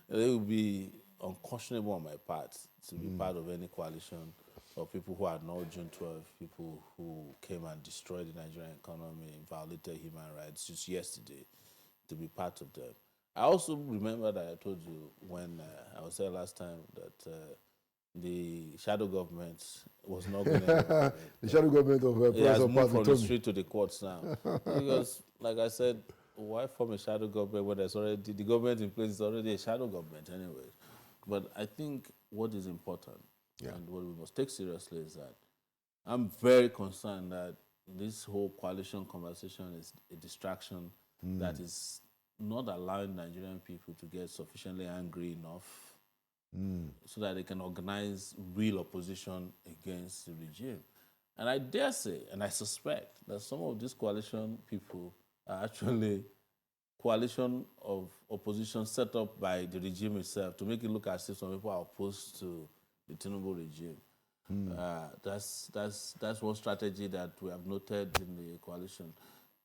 Speaker 4: It would be unconscionable on my part to be part of any coalition of people who are not June 12, people who came and destroyed the Nigerian economy, violated human rights just yesterday, to be part of them. I also remember that I told you when I was there last time that the shadow government was not going to
Speaker 1: The shadow government of
Speaker 4: it has
Speaker 1: Professor
Speaker 4: moved from the
Speaker 1: Pazitomi.
Speaker 4: street to the courts now. Because, like I said, why form a shadow government when there's already, the government in place is already a shadow government anyway. But I think what is important and what we must take seriously is that I'm very concerned that this whole coalition conversation is a distraction that is not allowing Nigerian people to get sufficiently angry enough so that they can organize real opposition against the regime. And I dare say, and I suspect, that some of these coalition people are actually coalition of opposition set up by the regime itself to make it look as if some people are opposed to the Tinubu regime. That's one strategy that we have noted in the coalition.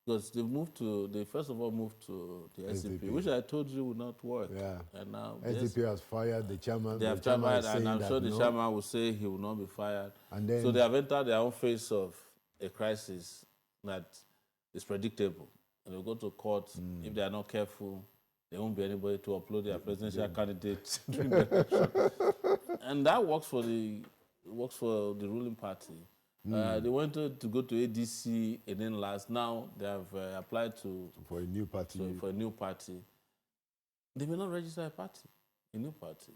Speaker 4: Because they first of all moved to the SDP, which I told you would not work.
Speaker 1: Yeah.
Speaker 4: And now
Speaker 1: SDP has fired the chairman.
Speaker 4: they have
Speaker 1: chairman
Speaker 4: fired,
Speaker 1: is
Speaker 4: and
Speaker 1: saying
Speaker 4: I'm
Speaker 1: that
Speaker 4: sure the
Speaker 1: no.
Speaker 4: chairman will say he will not be fired.
Speaker 1: And then,
Speaker 4: So they have entered their own phase of a crisis that is predictable. And they'll go to court. If they are not careful, there won't be anybody to upload their presidential candidates during the election. And that works for the ruling party. They wanted to go to ADC and then now they have applied
Speaker 1: for a new party.
Speaker 4: for a new party. They may not register a new party.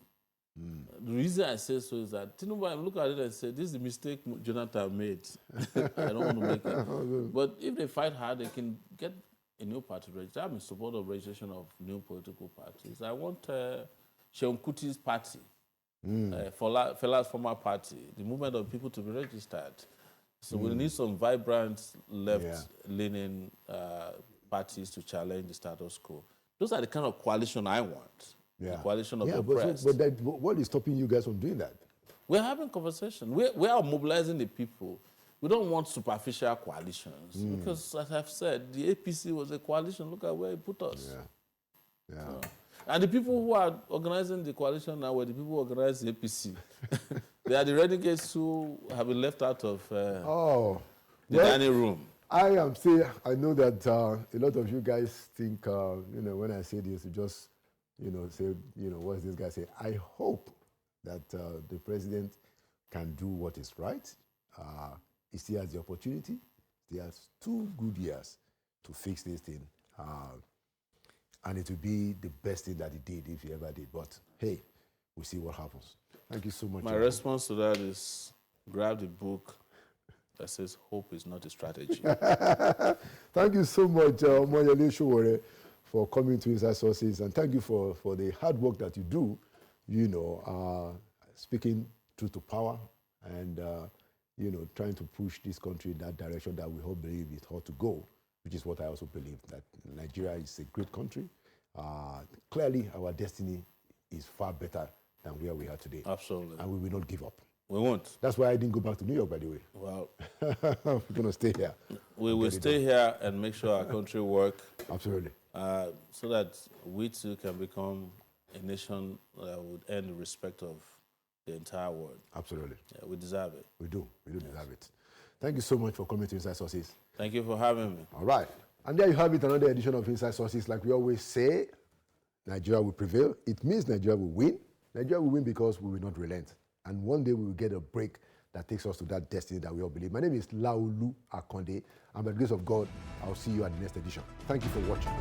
Speaker 4: The reason I say so is that Tinubu, I look at it and say, this is the mistake Jonathan made. I don't want to make it. But if they fight hard, they can get a new party registered. I'm in support of registration of new political parties. I want Seun Kuti's party, Fela's former party, the movement of people to be registered. So we need some vibrant left-leaning parties to challenge the status quo. Those are the kind of coalition I want.
Speaker 1: Yeah.
Speaker 4: The coalition of
Speaker 1: yeah,
Speaker 4: the
Speaker 1: but,
Speaker 4: oppressed.
Speaker 1: what is stopping you guys from doing that?
Speaker 4: We're having conversation. We are mobilizing the people. We don't want superficial coalitions because, as I've said, the APC was a coalition. Look at where it put us.
Speaker 1: Yeah. Yeah.
Speaker 4: And the people who are organizing the coalition now were the people who organized the APC. They are the renegades who have been left out of the dining room.
Speaker 1: I know that a lot of you guys think, when I say this, you just, say, what's this guy say? I hope that the president can do what is right. He still has the opportunity. He has 2 good years to fix this thing. And it will be the best thing that he did if he ever did. But hey, we'll see what happens. Thank you so much.
Speaker 4: My response to that is grab the book that says hope is not a strategy.
Speaker 1: Thank you so much, Moyele Sowore, for coming to Inside Sources. And thank you for the hard work that you do, speaking truth to power and, trying to push this country in that direction that we all believe it ought to go, which is what I also believe, that Nigeria is a great country. Clearly, our destiny is far better than where we are today.
Speaker 4: Absolutely.
Speaker 1: And we will not give up.
Speaker 4: We won't.
Speaker 1: That's why I didn't go back to New York, by the way.
Speaker 4: Well,
Speaker 1: we're going to stay here.
Speaker 4: We will stay here and make sure our country works.
Speaker 1: Absolutely.
Speaker 4: So that we too can become a nation that would earn the respect of the entire world.
Speaker 1: Absolutely.
Speaker 4: Yeah, we deserve it.
Speaker 1: We do. We do deserve it. Thank you so much for coming to Inside Sources.
Speaker 4: Thank you for having me.
Speaker 1: All right. And there you have it, another edition of Inside Sources. Like we always say, Nigeria will prevail. It means Nigeria will win. Nigeria will win because we will not relent. And one day we will get a break that takes us to that destiny that we all believe. My name is Laolu Akonde. And by the grace of God, I'll see you at the next edition. Thank you for watching.